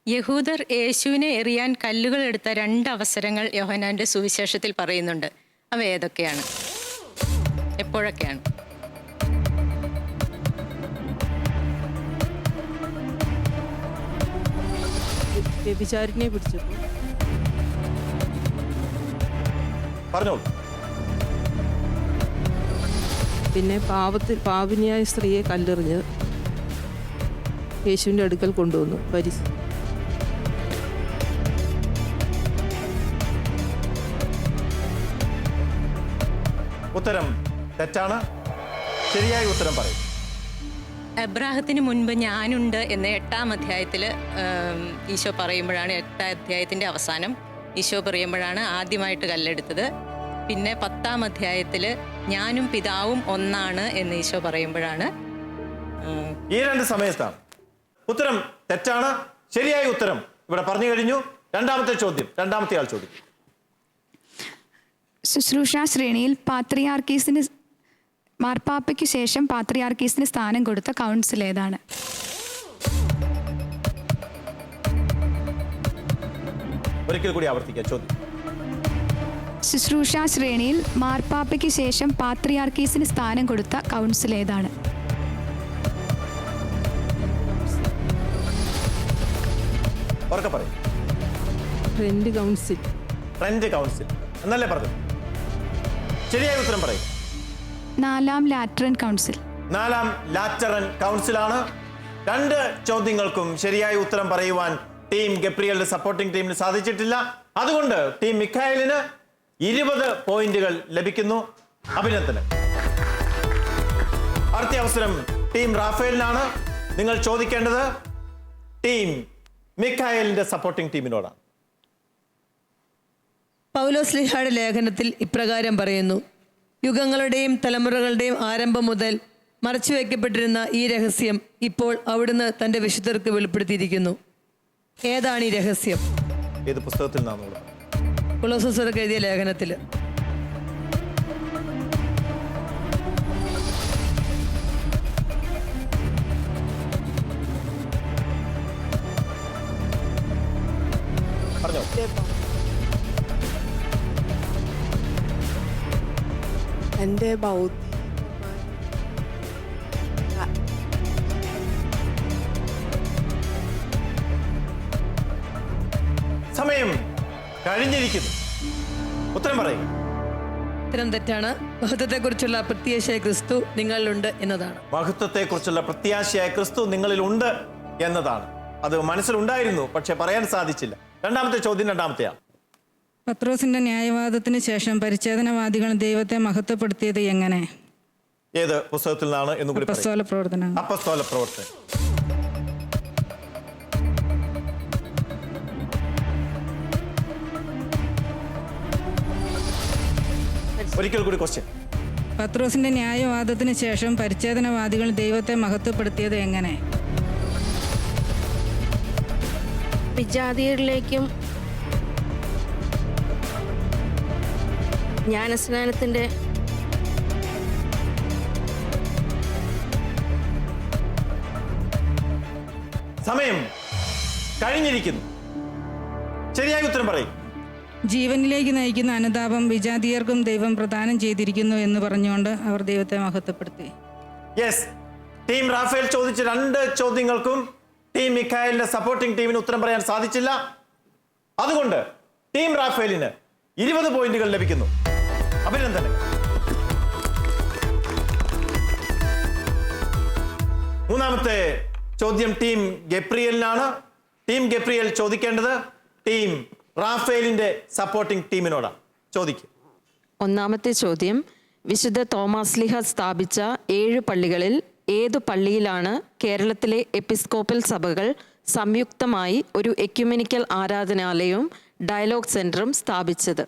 യഹൂദർ യേശുവിനെ എറിയാൻ കല്ലുകൾ എടുത്ത 2 അവസരങ്ങൾ യോഹന്നാന്റെ സുവിശേഷത്തിൽ പറയുന്നുണ്ട്. അവ ഏതൊക്കെയാണ്, എപ്പോഴൊക്കെയാണ്? വ്യഭിചാരിനെ പിടിച്ചപ്പോൾ. പറഞ്ഞോളൂ. പിന്നെ പാപിനിയായ സ്ത്രീയെ കല്ലെറിഞ്ഞ് യേശുവിൻ്റെ അടുക്കൽ കൊണ്ടുവന്നു. ഉത്തരം തെറ്റാണ്. ശരിയായ ഉത്തരം പറയും. എബ്രാഹത്തിന് മുൻപ് ഞാനുണ്ട് എന്ന് 8ാം അധ്യായത്തിൽ ഈശോ പറയുമ്പോഴാണ്, 8ാം അധ്യായത്തിൻ്റെ അവസാനം ഈശോ പറയുമ്പോഴാണ് ആദ്യമായിട്ട് കല്ലെടുത്തത്. പിന്നെ 10ാം അധ്യായത്തിൽ ഞാനും പിതാവും ഒന്നാണ് എന്ന് ഈശോ പറയുമ്പോഴാണ്. ഈ 2 സമയത്താണ്. ഉത്തരം തെറ്റാണ്. ശരിയായ ഉത്തരം ഇവിടെ പറഞ്ഞു കഴിഞ്ഞു. 2ാമത്തെ ചോദ്യം, 2ാമത്തെ ആൾ ചോദിക്കും. ശുശ്രൂഷ ശ്രേണിയിൽ മാർപ്പാപ്പയ്ക്ക് ശേഷം പാത്രിയാർക്കീസിന് സ്ഥാനം കൊടുത്ത കൗൺസിൽ ഏതാണ്? ഒരിക്കൽ കൂടി ആവർത്തിക്കുക ചോദ്യം. ശുശ്രൂഷ ശ്രേണിയിൽ മാർപ്പാപ്പയ്ക്ക് ശേഷം പാത്രിയാർക്കീസിന് സ്ഥാനം കൊടുത്ത കൗൺസിൽ ഏതാണ്? Trend council. ട്രെൻഡ് കൗൺസിൽ എന്നല്ലേ പറഞ്ഞു? ശരിയായ ഉത്തരം പറയും. 4ാം ലാറ്ററൻ കൗൺസിൽ. 4ാം ലാറ്ററൻ കൗൺസിലാണ്. 2 ചോദ്യങ്ങൾക്കും ശരിയായ ഉത്തരം പറയുവാൻ ടീം ഗബ്രിയേലിന്റെ സപ്പോർട്ടിംഗ് ടീമിന് സാധിച്ചിട്ടില്ല. അതുകൊണ്ട് ടീം മിഖായേലിന് 20 പോയിന്റുകൾ ലഭിക്കുന്നു. അഭിനന്ദനം. അടുത്ത അവസരം ടീം റാഫേലിനാണ്. നിങ്ങൾ ചോദിക്കേണ്ടത് ടീം മിഖായേലിന്റെ സപ്പോർട്ടിംഗ് ടീമിനോടാണ്. പൗലോസ്ലീഹയുടെ ലേഖനത്തിൽ ഇപ്രകാരം പറയുന്നു: യുഗങ്ങളുടെയും തലമുറകളുടെയും ആരംഭം മുതൽ മറച്ചുവെക്കപ്പെട്ടിരുന്ന ഈ രഹസ്യം ഇപ്പോൾ അവിടുന്ന് തൻ്റെ വിശുദ്ധർക്ക് വെളിപ്പെടുത്തിയിരിക്കുന്നു. ഏതാണ് ഈ രഹസ്യം? ഏത് പുസ്തകത്തിൽ നിന്നാണ്? കൊളോസ്യർക്ക് എഴുതിയ ലേഖനത്തിൽ. പറഞ്ഞോ. എൻ്റെ സമയം കഴിഞ്ഞിരിക്കുന്നു. ഉത്തരം പറയും. ഉത്തരം തെറ്റാണ്. മഹത്വത്തെക്കുറിച്ചുള്ള പ്രത്യാശയായ ക്രിസ്തു നിങ്ങളിലുണ്ട് എന്നതാണ്. മഹത്വത്തെക്കുറിച്ചുള്ള പ്രത്യാശയായ ക്രിസ്തു നിങ്ങളിലുണ്ട് എന്നതാണ്. അത് മനസ്സിലുണ്ടായിരുന്നു, പക്ഷെ പറയാൻ സാധിച്ചില്ല. 2ാമത്തെ ചോദ്യം, 2ാമത്തെയാണ്. പത്രോസിന്റെ ന്യായവാദത്തിന് ശേഷം പരിച്ഛേദനവാദികൾ ദൈവത്തെ മഹത്വപ്പെടുത്തിയത് എങ്ങനെ? ഏത് പുസ്തകത്തിൽ നിന്നാണ് എന്ന് കൂടി? അപ്പസ്തോല പ്രവർത്തനം. അപ്പസ്തോല പ്രവർത്തനം. ഒരിക്കൽ കൂടി ക്വസ്റ്റ്യൻ. പത്രോസിന്റെ ന്യായവാദത്തിന് ശേഷം പരിച്ഛേദനവാദികൾ ദൈവത്തെ മഹത്വപ്പെടുത്തിയത് എങ്ങനെ? വിജാതിയരിലേക്കും ജ്ഞാനസ്നാനത്തിൻ്റെ സമയം കഴിഞ്ഞിരിക്കുന്നു. ശരിയായ ഉത്തരം പറയും. ജീവനിലേക്ക് നയിക്കുന്ന അനുതാപം വിജാതീയർക്കും ദൈവം പ്രദാനം ചെയ്തിരിക്കുന്നു എന്ന് പറഞ്ഞുകൊണ്ട് അവർ ദൈവത്തെ മഹത്വപ്പെടുത്തി. യെസ്, ടീം റാഫേൽ ചോദിച്ച 2 ചോദ്യങ്ങൾക്കും ടീം മിഖായലിന്റെ സപ്പോർട്ടിംഗ് ടീമിന് ഉത്തരം പറയാൻ സാധിച്ചില്ല. അതുകൊണ്ട് ടീം റാഫേലിന് 20 പോയിന്റുകൾ ലഭിക്കുന്നു. അഭിനന്ദനം. മൂന്നാമത്തെ ചോദ്യം ടീം ഗബ്രിയലിനാണ്. ടീം ഗബ്രിയൽ ചോദിക്കേണ്ടത് ടീം റാഫേലിന്റെ സപ്പോർട്ടിംഗ് ടീമിനോടാണ്. ചോദിക്കും. ഒന്നാമത്തെ ചോദ്യം, വിശുദ്ധ തോമാസ്ലിഹ സ്ഥാപിച്ച 7 പള്ളികളിൽ ഏതു പള്ളിയിലാണ് കേരളത്തിലെ എപ്പിസ്കോപ്പൽ സഭകൾ സംയുക്തമായി ഒരു എക്യുമെനിക്കൽ ആരാധനാലയവും ഡയലോഗ് സെന്ററും സ്ഥാപിച്ചത്?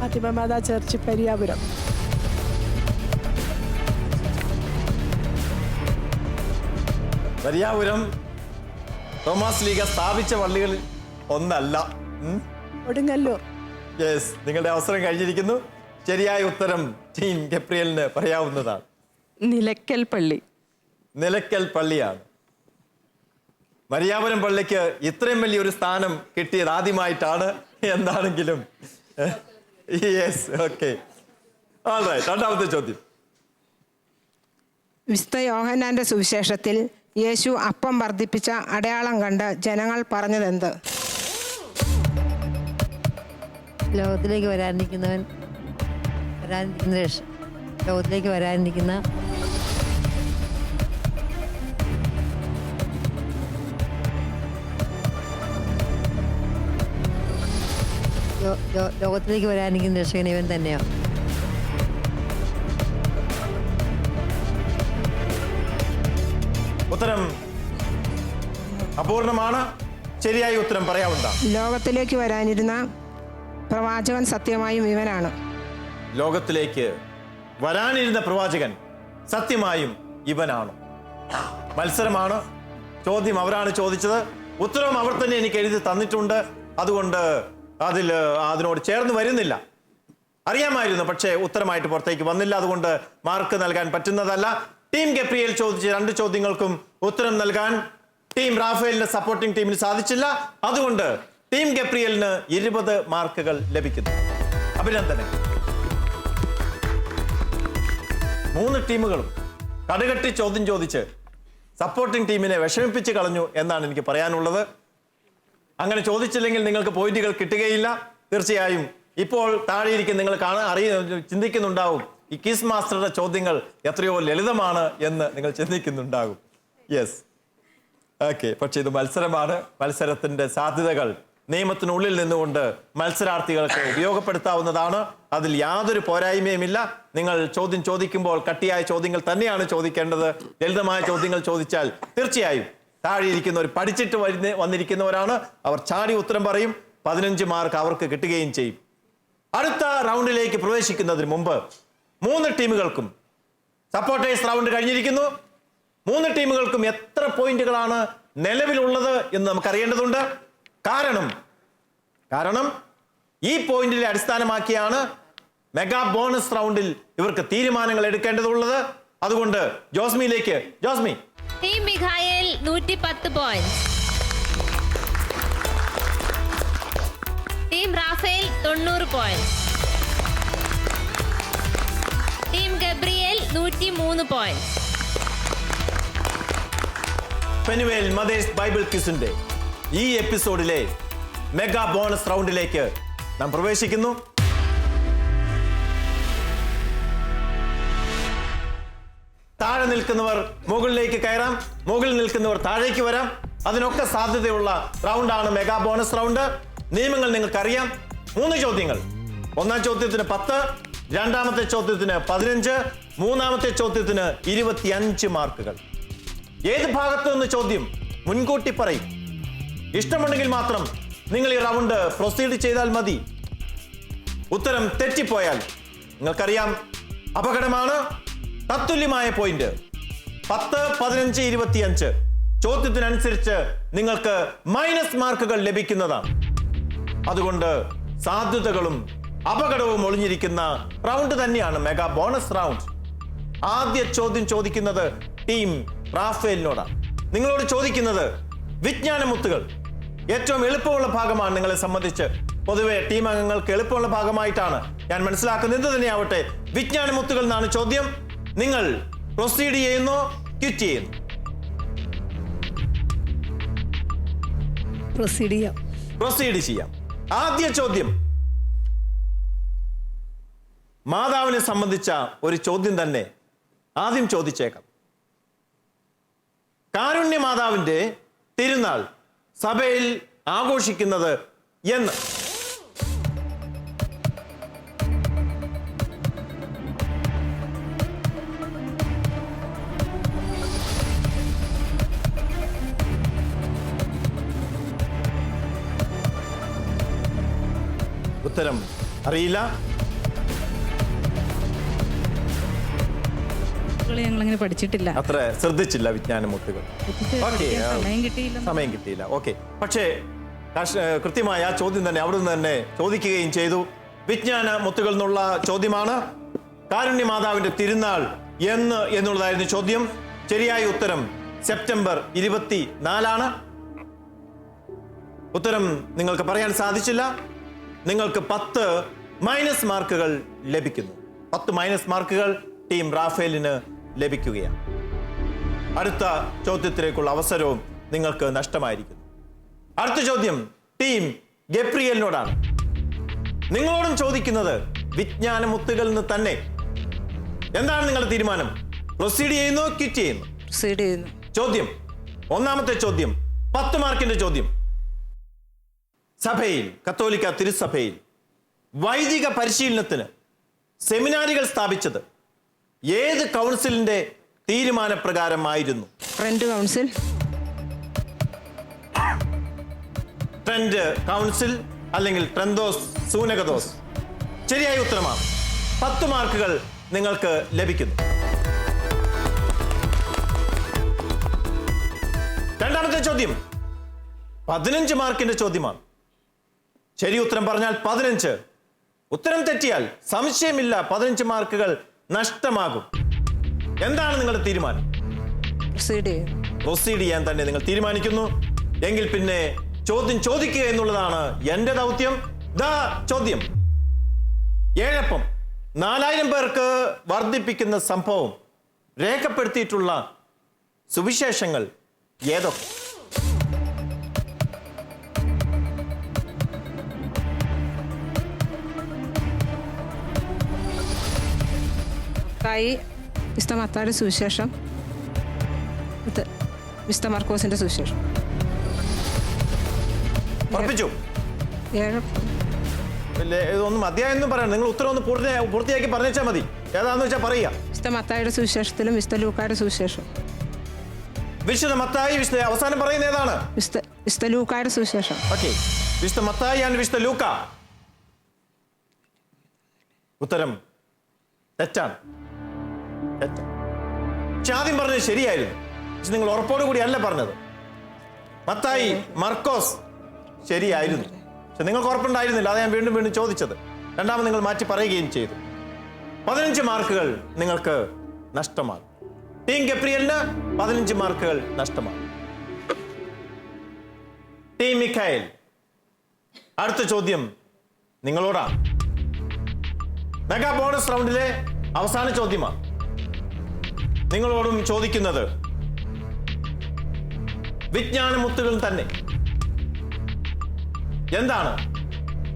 ഫാത്തിമമാതാ ചർച്ച് പരിയാപുരം. പരിയാപുരം തോമസ് ലീഗ സ്ഥാപിച്ച പള്ളികളിൽ ഒന്നല്ല. കൊടുങ്ങല്ലൂർ. യെസ്, നിങ്ങളുടെ അവസരം കഴിഞ്ഞിരിക്കുന്നു. ശരിയായ ഉത്തരം ടീം ഗബ്രിയലിന് പറയാവുന്നതാണ്. നിലയ്ക്കൽ പള്ളി. നിലയ്ക്കൽ പള്ളിയാണ്. മരിയാപുരം പള്ളിക്ക് ഇത്രയും വലിയൊരു സ്ഥാനം കിട്ടിയത് ആദ്യമായിട്ടാണ്. എന്താണെങ്കിലും യെസ്, ഓക്കെ. രണ്ടാമത്തെ ചോദ്യം. വിശുദ്ധ യോഹന്നാന്റെ സുവിശേഷത്തിൽ യേശു അപ്പം വർദ്ധിപ്പിച്ച അടയാളം കണ്ട് ജനങ്ങൾ പറഞ്ഞതെന്ത്? ലോകത്തിലേക്ക് വരാനിരിക്കുന്ന രക്ഷകൻ ഇവൻ തന്നെയാണ്. ഉത്തരം അപൂർണമാണ്. ശരിയായ ഉത്തരം പറയാവുന്ന. ലോകത്തിലേക്ക് വരാനിരുന്ന പ്രവാചകൻ സത്യമായും ഇവനാണ്. ലോകത്തിലേക്ക് വരാനിരുന്ന പ്രവാചകൻ സത്യമായും ഇവനാണ്. മത്സരമാണ്. ചോദ്യം അവരാണ് ചോദിച്ചത്, ഉത്തരവും അവർ തന്നെ എനിക്ക് എഴുതി തന്നിട്ടുണ്ട്. അതുകൊണ്ട് അതിനോട് ചേർന്ന് വരുന്നില്ല. അറിയാമായിരുന്നു, പക്ഷേ ഉത്തരമായിട്ട് പുറത്തേക്ക് വന്നില്ല. അതുകൊണ്ട് മാർക്ക് നൽകാൻ പറ്റുന്നതല്ല. ടീം ഗബ്രിയേൽ ചോദിച്ച 2 ചോദ്യങ്ങൾക്കും ഉത്തരം നൽകാൻ ടീം റാഫേലിന്റെ സപ്പോർട്ടിംഗ് ടീമിന് സാധിച്ചില്ല. അതുകൊണ്ട് ടീം ഗബ്രിയേലിന് 20 മാർക്കുകൾ ലഭിക്കുന്നു. അഭിനന്ദനം. 3 ടീമുകളും കടുകട്ടി ചോദ്യം ചോദിച്ച് സപ്പോർട്ടിംഗ് ടീമിനെ വിഷമിപ്പിച്ച് കളഞ്ഞു എന്നാണ് എനിക്ക് പറയാനുള്ളത്. അങ്ങനെ ചോദിച്ചില്ലെങ്കിൽ നിങ്ങൾക്ക് പോയിന്റുകൾ കിട്ടുകയില്ല. തീർച്ചയായും ഇപ്പോൾ താഴെയിരിക്കുന്ന നിങ്ങൾ ചിന്തിക്കുന്നുണ്ടാവും, ഈ ക്വിസ് മാസ്റ്ററുടെ ചോദ്യങ്ങൾ എത്രയോ ലളിതമാണ് എന്ന് നിങ്ങൾ ചിന്തിക്കുന്നുണ്ടാകും. Yes, okay. പക്ഷെ ഇത് മത്സരമാണ്. മത്സരത്തിന്റെ സാധ്യതകൾ നിയമത്തിനുള്ളിൽ നിന്നുകൊണ്ട് മത്സരാർത്ഥികൾക്ക് ഉപയോഗപ്പെടുത്താവുന്നതാണ്. അതിൽ യാതൊരു പോരായ്മയുമില്ല. നിങ്ങൾ ചോദ്യം ചോദിക്കുമ്പോൾ കട്ടിയായ ചോദ്യങ്ങൾ തന്നെയാണ് ചോദിക്കേണ്ടത്. ലളിതമായ ചോദ്യങ്ങൾ ചോദിച്ചാൽ തീർച്ചയായും താഴെയിരിക്കുന്നവർ പഠിച്ചിട്ട് വന്നിരിക്കുന്നവരാണ്. അവർ ചാടി ഉത്തരം പറയും. 15 മാർക്ക് അവർക്ക് കിട്ടുകയും ചെയ്യും. അടുത്ത റൗണ്ടിലേക്ക് പ്രവേശിക്കുന്നതിന് മുമ്പ് 3 ടീമുകൾക്കും സപ്പോർട്ടേഴ്സ് റൗണ്ട് കഴിഞ്ഞിരിക്കുന്നു. 3 ടീമുകൾക്കും എത്ര പോയിന്റുകളാണ് നിലവിലുള്ളത് എന്ന് നമുക്കറിയേണ്ടതുണ്ട്. കാരണം ഈ പോയിന്റിനെ അടിസ്ഥാനമാക്കിയാണ് മെഗാ ബോണസ് റൗണ്ടിൽ ഇവർക്ക് തീരുമാനങ്ങൾ എടുക്കേണ്ടതുള്ളത്. അതുകൊണ്ട് ജോസ്മിയിലേക്ക്. Josmi. Team Mikhael 110 point, team Raphael 90 point, team Gabriel 103 point. Penuel mothers Bible ക്വിസിന്റെ ഈ എപ്പിസോഡിലെ മെഗാ ബോണസ് റൗണ്ടിലേക്ക് നാം പ്രവേശിക്കുന്നു. താഴെ നിൽക്കുന്നവർ മുകളിലേക്ക് കയറാം, മുകളിൽ നിൽക്കുന്നവർ താഴേക്ക് വരാം. അതിനൊക്കെ സാധ്യതയുള്ള റൗണ്ടാണ് മെഗാ ബോണസ് റൗണ്ട്. നിയമങ്ങൾ നിങ്ങൾക്കറിയാം. 3 ചോദ്യങ്ങൾ. ഒന്നാം ചോദ്യത്തിന് 10, രണ്ടാമത്തെ ചോദ്യത്തിന് 15, മൂന്നാമത്തെ ചോദ്യത്തിന് 25 മാർക്കുകൾ. ഏത് ഭാഗത്ത് നിന്ന് ചോദ്യം മുൻകൂട്ടി പറയും. ഇഷ്ടമുണ്ടെങ്കിൽ മാത്രം നിങ്ങൾ ഈ റൗണ്ട് പ്രൊസീഡ് ചെയ്താൽ മതി. ഉത്തരം തെറ്റിപ്പോയാൽ നിങ്ങൾക്കറിയാം അപകടമാണ്. തത്തുല്യമായ പോയിന്റ് 10, 15, 25 ചോദ്യത്തിനനുസരിച്ച് നിങ്ങൾക്ക് മൈനസ് മാർക്കുകൾ ലഭിക്കുന്നതാണ്. അതുകൊണ്ട് സാധ്യതകളും അപകടവും ഒളിഞ്ഞിരിക്കുന്ന റൗണ്ട് തന്നെയാണ് മെഗാ ബോണസ് റൗണ്ട്. ആദ്യ ചോദ്യം ചോദിക്കുന്നത് ടീം റാഫേലിനോടാണ്. നിങ്ങളോട് ചോദിക്കുന്നത് വിജ്ഞാനമുത്തുകൾ ഏറ്റവും എളുപ്പമുള്ള ഭാഗമാണ് നിങ്ങളെ സംബന്ധിച്ച്. പൊതുവെ ടീം അംഗങ്ങൾക്ക് എളുപ്പമുള്ള ഭാഗമായിട്ടാണ് ഞാൻ മനസ്സിലാക്കുന്നത്. എന്ത് തന്നെയാവട്ടെ, വിജ്ഞാനമുത്തുകൾ എന്നാണ് ചോദ്യം. നിങ്ങൾ പ്രൊസീഡ് ചെയ്യുന്നു, ക്വിറ്റ് ചെയ്യുന്നു? പ്രൊസീഡ് ചെയ്യാം. ആദ്യ ചോദ്യം മാതാവിനെ സംബന്ധിച്ച ഒരു ചോദ്യം തന്നെ ആദ്യം ചോദിച്ചേക്കാം. കാരുണ്യ മാതാവിന്റെ തിരുനാൾ സഭയിൽ ആഘോഷിക്കുന്നത് എന്ന്? ഉത്തരം അറിയില്ല. ഞങ്ങളങ്ങനെ പഠിച്ചിട്ടില്ല, അത്ര ശ്രദ്ധിച്ചില്ല വിജ്ഞാനമുത്തുകൾ. സമയം കിട്ടിയില്ല. ഓക്കെ, പക്ഷേ കൃത്യമായ ആ ചോദ്യം തന്നെ അവിടുന്ന് തന്നെ ചോദിക്കുകയും ചെയ്തു. വിജ്ഞാനമുത്തുകൾ എന്നുള്ള ചോദ്യമാണ്. കാരുണ്യ മാതാവിന്റെ തിരുനാൾ എന്ന് എന്നുള്ളതായിരുന്നു ചോദ്യം. ശരിയായ ഉത്തരം സെപ്റ്റംബർ 24. ഉത്തരം നിങ്ങൾക്ക് പറയാൻ സാധിച്ചില്ല. നിങ്ങൾക്ക് 10 മൈനസ് മാർക്കുകൾ ലഭിക്കുന്നു. 10 മൈനസ് മാർക്കുകൾ ടീം റാഫേലിന് ലഭിക്കുകയാണ്. അടുത്ത ചോദ്യത്തിലേക്കുള്ള അവസരവും നിങ്ങൾക്ക് നഷ്ടമായിരിക്കുന്നു. അടുത്ത ചോദ്യം ടീം ഗബ്രിയേലിനോടാണ്. നിങ്ങളോടും ചോദിക്കുന്നത് വിജ്ഞാനമുത്തുകളിൽ നിന്ന് തന്നെ. എന്താണ് നിങ്ങളുടെ തീരുമാനം? പ്രൊസീഡ് ചെയ്യുന്നു, ക്വിറ്റ് ചെയ്യുന്നു? പ്രൊസീഡ് ചെയ്യുന്നു. ചോദ്യം, ഒന്നാമത്തെ ചോദ്യം 10 മാർക്കിന്റെ ചോദ്യം. സഭയിൽ, കത്തോലിക്ക തിരുസഭയിൽ വൈദിക പരിശീലനത്തിന് സെമിനാരികൾ സ്ഥാപിച്ചത് ഏത് കൗൺസിലിന്റെ തീരുമാനപ്രകാരമായിരുന്നു? Trent council. ട്രെൻഡ് കൗൺസിൽ അല്ലെങ്കിൽ ട്രെന്തോസ് സൂനകദോസ് ശരിയായ ഉത്തരമാണ്. 10 മാർക്കുകൾ നിങ്ങൾക്ക് ലഭിക്കുന്നു. രണ്ടാമത്തെ ചോദ്യം 15 മാർക്കിന്റെ ചോദ്യമാണ്. ശരി ഉത്തരം പറഞ്ഞാൽ 15, ഉത്തരം തെറ്റിയാൽ സംശയമില്ല 15 മാർക്കുകൾ നഷ്ടമാകും. എന്താണ് നിങ്ങളുടെ തീരുമാനം? പ്രൊസീഡ് ചെയ്യാൻ തന്നെ നിങ്ങൾ തീരുമാനിക്കുന്നു. എങ്കിൽ പിന്നെ ചോദ്യം ചോദിക്കുക എന്നുള്ളതാണ് എന്റെ ദൗത്യം. ചോദ്യം, ഏഴപ്പം 4000 പേർക്ക് വർദ്ധിപ്പിക്കുന്ന സംഭവം രേഖപ്പെടുത്തിയിട്ടുള്ള സുവിശേഷങ്ങൾ ഏതൊക്കെ? വിശുദ്ധ മത്തായിയുടെ സുവിശേഷം, വിശുദ്ധ മർക്കോസിന്റെ സുവിശേഷം. ഉറപ്പിച്ചു? ഇതൊന്നും അധ്യായം പറയണം. നിങ്ങൾ ഉത്തരം ഒന്ന് പൂർത്തിയാക്കി പറഞ്ഞാൽ മതി. ഏതാന്ന് വെച്ചാൽ പറയുക. വിശുദ്ധ മത്തായിയുടെ സുവിശേഷത്തിലും വിശുദ്ധ ലൂക്കായുടെ സുവിശേഷം. വിശുദ്ധ മത്തായി, അവസാനം പറയുന്ന ഏതാണ്? വിശുദ്ധ ലൂക്കായുടെ സുവിശേഷം. ഓക്കെ, വിശുദ്ധ മത്തായി ആൻഡ് വിശുദ്ധ ലൂക്ക. ഉത്തരം തെറ്റാണ്. പക്ഷെ ആദ്യം പറഞ്ഞത് ശരിയായിരുന്നു. പക്ഷെ നിങ്ങൾ ഉറപ്പോടു കൂടി അല്ല പറഞ്ഞത്. മത്തായി, മർക്കോസ് ശരിയായിരുന്നു. പക്ഷെ നിങ്ങൾക്ക് ഉറപ്പുണ്ടായിരുന്നില്ല. അത് ഞാൻ വീണ്ടും വീണ്ടും ചോദിച്ചത്. രണ്ടാമത് നിങ്ങൾ മാറ്റി പറയുകയും ചെയ്തു. 15 മാർക്കുകൾ നിങ്ങൾക്ക് നഷ്ടമാണ്. ടീം ഗബ്രിയേലിന് 15 മാർക്കുകൾ നഷ്ടമാണ്. ടീം മിഖായേൽ, അടുത്ത ചോദ്യം നിങ്ങളോടാണ്. മെഗാ ബോണസ് റൗണ്ടിലെ അവസാന ചോദ്യമാണ്. നിങ്ങളോടും ചോദിക്കുന്നത് വിജ്ഞാനമുത്തുകൾ തന്നെ. എന്താണ്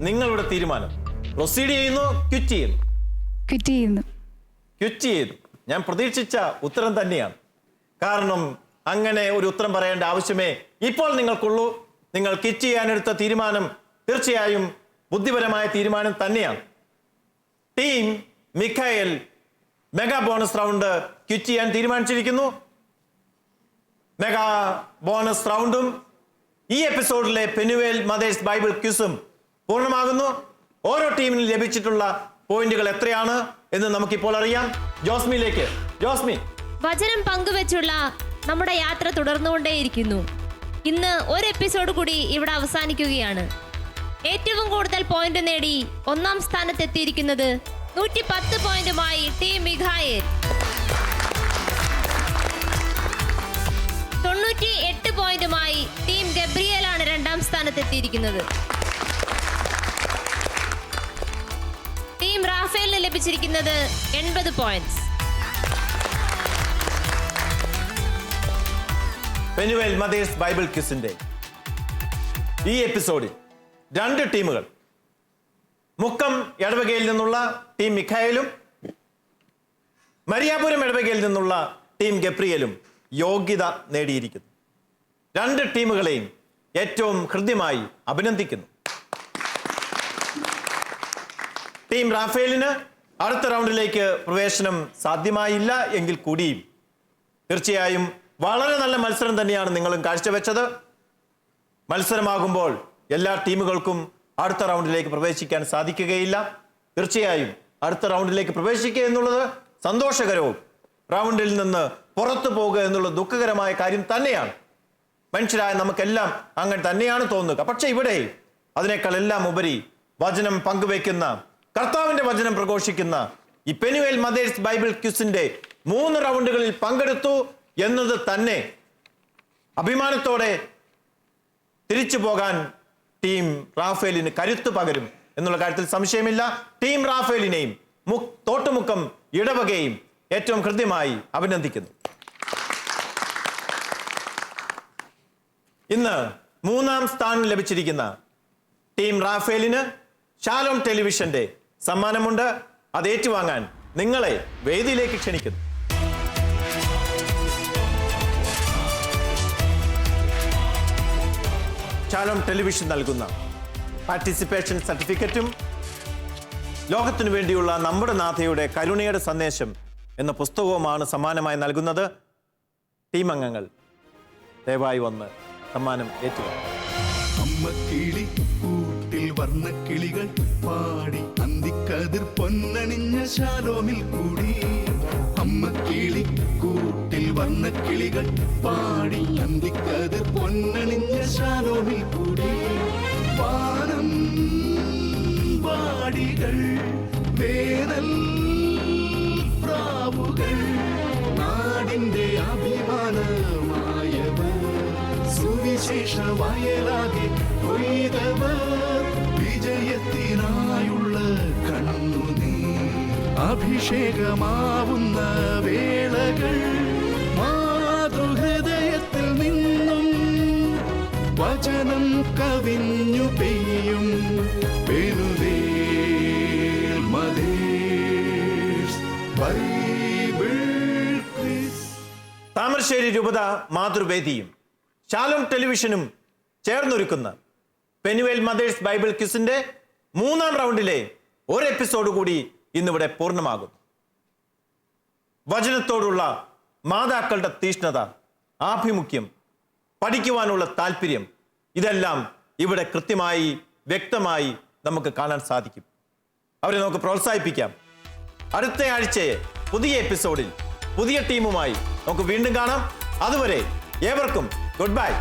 നിങ്ങളുടെ തീരുമാനം? പ്രൊസീഡ് ചെയ്യുന്നു, ക്വിറ്റ് ചെയ്യുന്നു? ക്വിറ്റ് ചെയ്തു. ഞാൻ പ്രതീക്ഷിച്ച ഉത്തരം തന്നെയാണ്. കാരണം അങ്ങനെ ഒരു ഉത്തരം പറയേണ്ട ആവശ്യമേ ഇപ്പോൾ നിങ്ങൾക്കുള്ളൂ. നിങ്ങൾ ക്വിറ്റ് ചെയ്യാനെടുത്ത തീരുമാനം തീർച്ചയായും ബുദ്ധിപരമായ തീരുമാനം തന്നെയാണ്. Team Mikhael mega bonus round quit ചെയ്യാൻ തീരുമാനിച്ചിരിക്കുന്നു. മെഗാ ബോണസ് റൗണ്ടും ഈ എപ്പിസോഡിലെ പെനുവേൽ മദേഴ്സ് ബൈബിൾ ക്വിസും പൂർണ്ണമാകുന്നു. ഓരോ ടീമിനും ലഭിച്ചിട്ടുള്ള പോയിന്റുകൾ എത്രയാണ് എന്ന് നമുക്കിപ്പോൾ അറിയാം. ജോസ്മിയിലേക്ക്. ജോസ്മി, വചനം പങ്കുവെച്ചുള്ള നമ്മുടെ യാത്ര തുടർന്നുകൊണ്ടേയിരിക്കുന്നു. ഇന്ന് ഒരു എപ്പിസോഡ് കൂടി ഇവിടെ അവസാനിക്കുകയാണ്. ഏറ്റവും കൂടുതൽ പോയിന്റ് നേടി 1ാം സ്ഥാനത്തെത്തിയിരിക്കുന്നത് 110 പോയിന്റുമായി ടീം മിഖായേൽ. 108 പോയിന്റുമായി ടീം ഗബ്രിയേലാണ് രണ്ടാം സ്ഥാനത്തെത്തിയിരിക്കുന്നത്. ടീം റാഫേലിന് ലഭിച്ചിരിക്കുന്നത് 80 പോയിന്റ്സ്. പെനുവേൽ മദേഴ്സ് ബൈബിൾ ക്വിസിന്റെ ഈ എപ്പിസോഡിൽ 2 ടീമുകൾ, മുക്കം ഇടവകയിൽ നിന്നുള്ള ടീം മിഖായേലും മരിയാപുരം ഇടവകയിൽ നിന്നുള്ള ടീം ഗബ്രിയേലും യോഗ്യത നേടിയിരിക്കുന്നു. 2 ടീമുകളെയും ഏറ്റവും ഹൃദ്യമായി അഭിനന്ദിക്കുന്നു. ടീം റാഫേലിന് അടുത്ത റൗണ്ടിലേക്ക് പ്രവേശനം സാധ്യമായില്ല എങ്കിൽ കൂടിയും തീർച്ചയായും വളരെ നല്ല മത്സരം തന്നെയാണ് നിങ്ങളും കാഴ്ചവെച്ചത്. മത്സരമാകുമ്പോൾ എല്ലാ ടീമുകൾക്കും അടുത്ത റൗണ്ടിലേക്ക് പ്രവേശിക്കാൻ സാധിക്കുകയില്ല. തീർച്ചയായും അടുത്ത റൗണ്ടിലേക്ക് പ്രവേശിക്കുക എന്നുള്ളത് സന്തോഷകരവും റൗണ്ടിൽ നിന്ന് പുറത്തു പോകുക എന്നുള്ള ദുഃഖകരമായ കാര്യം തന്നെയാണ്. മനുഷ്യരായ നമുക്കെല്ലാം അങ്ങനെ തന്നെയാണ് തോന്നുക. പക്ഷെ ഇവിടെ അതിനേക്കാൾ എല്ലാം ഉപരി വചനം പങ്കുവെക്കുന്ന, കർത്താവിന്റെ വചനം പ്രഘോഷിക്കുന്ന ഈ പെനുവേൽ മദേഴ്സ് ബൈബിൾ ക്വിസിന്റെ 3 റൗണ്ടുകളിൽ പങ്കെടുത്തു എന്നത് തന്നെ അഭിമാനത്തോടെ തിരിച്ചു പോകാൻ ടീം റാഫേലിന് കരുത്തു പകരും എന്നുള്ള കാര്യത്തിൽ സംശയമില്ല. ടീം റാഫേലിനെയും തോട്ടുമുക്കം ഇടവകയും ഏറ്റവും കൃത്യമായി അഭിനന്ദിക്കുന്നു. ഇന്ന് 3ാം സ്ഥാനം ലഭിച്ചിരിക്കുന്ന ടീം റാഫേലിന് ഷാലോം ടെലിവിഷന്റെ സമ്മാനമുണ്ട്. അത് ഏറ്റുവാങ്ങാൻ നിങ്ങളെ വേദിയിലേക്ക് ക്ഷണിക്കുന്നു. ഷാലോം ടെലിവിഷൻ നൽകുന്ന പാർട്ടിസിപ്പേഷൻ സർട്ടിഫിക്കറ്റും ലോകത്തിനു വേണ്ടിയുള്ള നമ്മുടെ നാഥയുടെ കരുണയുടെ സന്ദേശം എന്ന പുസ്തകവുമാണ് സമ്മാനമായി നൽകുന്നത്. ടീം അംഗങ്ങൾ ദയവായി വന്ന് സമ്മാനം ഏറ്റുവാങ്ങും. അമ്മ കിളി കൂട്ടിൽ വർണ്ണക്കിളികൾ പാടി അന്തിക്കതിർ പൊന്നണിഞ്ഞ ശാലോമിൽ കൂടി. അമ്മ കിളി കൂട്ടിൽ വർണ്ണക്കിളികൾ പാടി അന്തിക്കതിർ പൊന്നണിഞ്ഞ ശാലോമിൽ കൂടി. വാനം വാടികൾ വേനൽ പ്രാവുകൾ നാടിന്റെ അഭിമാനമായവർ സുവിശേഷ വയലാകെ കൊയ്തവർ വിജയത്തിനായുള്ള കണ്ണുനീർ അഭിഷേകമാവുന്ന വേളകൾ മാതൃഹൃദയത്തിൽ നിന്നും വചനം കവിഞ്ഞു പെയ്യും Penuel mothers Bible quiz. Thamarassery രൂപത മാതൃവേദിയും ഷാലോം ടെലിവിഷനും ചേർന്നൊരുക്കുന്ന പെനുവേൽ മദേഴ്സ് ബൈബിൾ ക്വിസിന്റെ 3ാം റൗണ്ടിലെ ഒരു എപ്പിസോഡ് കൂടി ഇന്നിവിടെ പൂർണ്ണമാകും. വചനത്തോടുള്ള മാതാക്കളുടെ തീഷ്ണത, ആഭിമുഖ്യം, പഠിക്കുവാനുള്ള താല്പര്യം, ഇതെല്ലാം ഇവിടെ കൃത്യമായി വ്യക്തമായി നമുക്ക് കാണാൻ സാധിക്കും. അവരെ നമുക്ക് പ്രോത്സാഹിപ്പിക്കാം. അടുത്ത ആഴ്ചയെ പുതിയ എപ്പിസോഡിൽ പുതിയ ടീമുമായി നമുക്ക് വീണ്ടും കാണാം. അതുവരെ ഏവർക്കും ഗുഡ് ബൈ.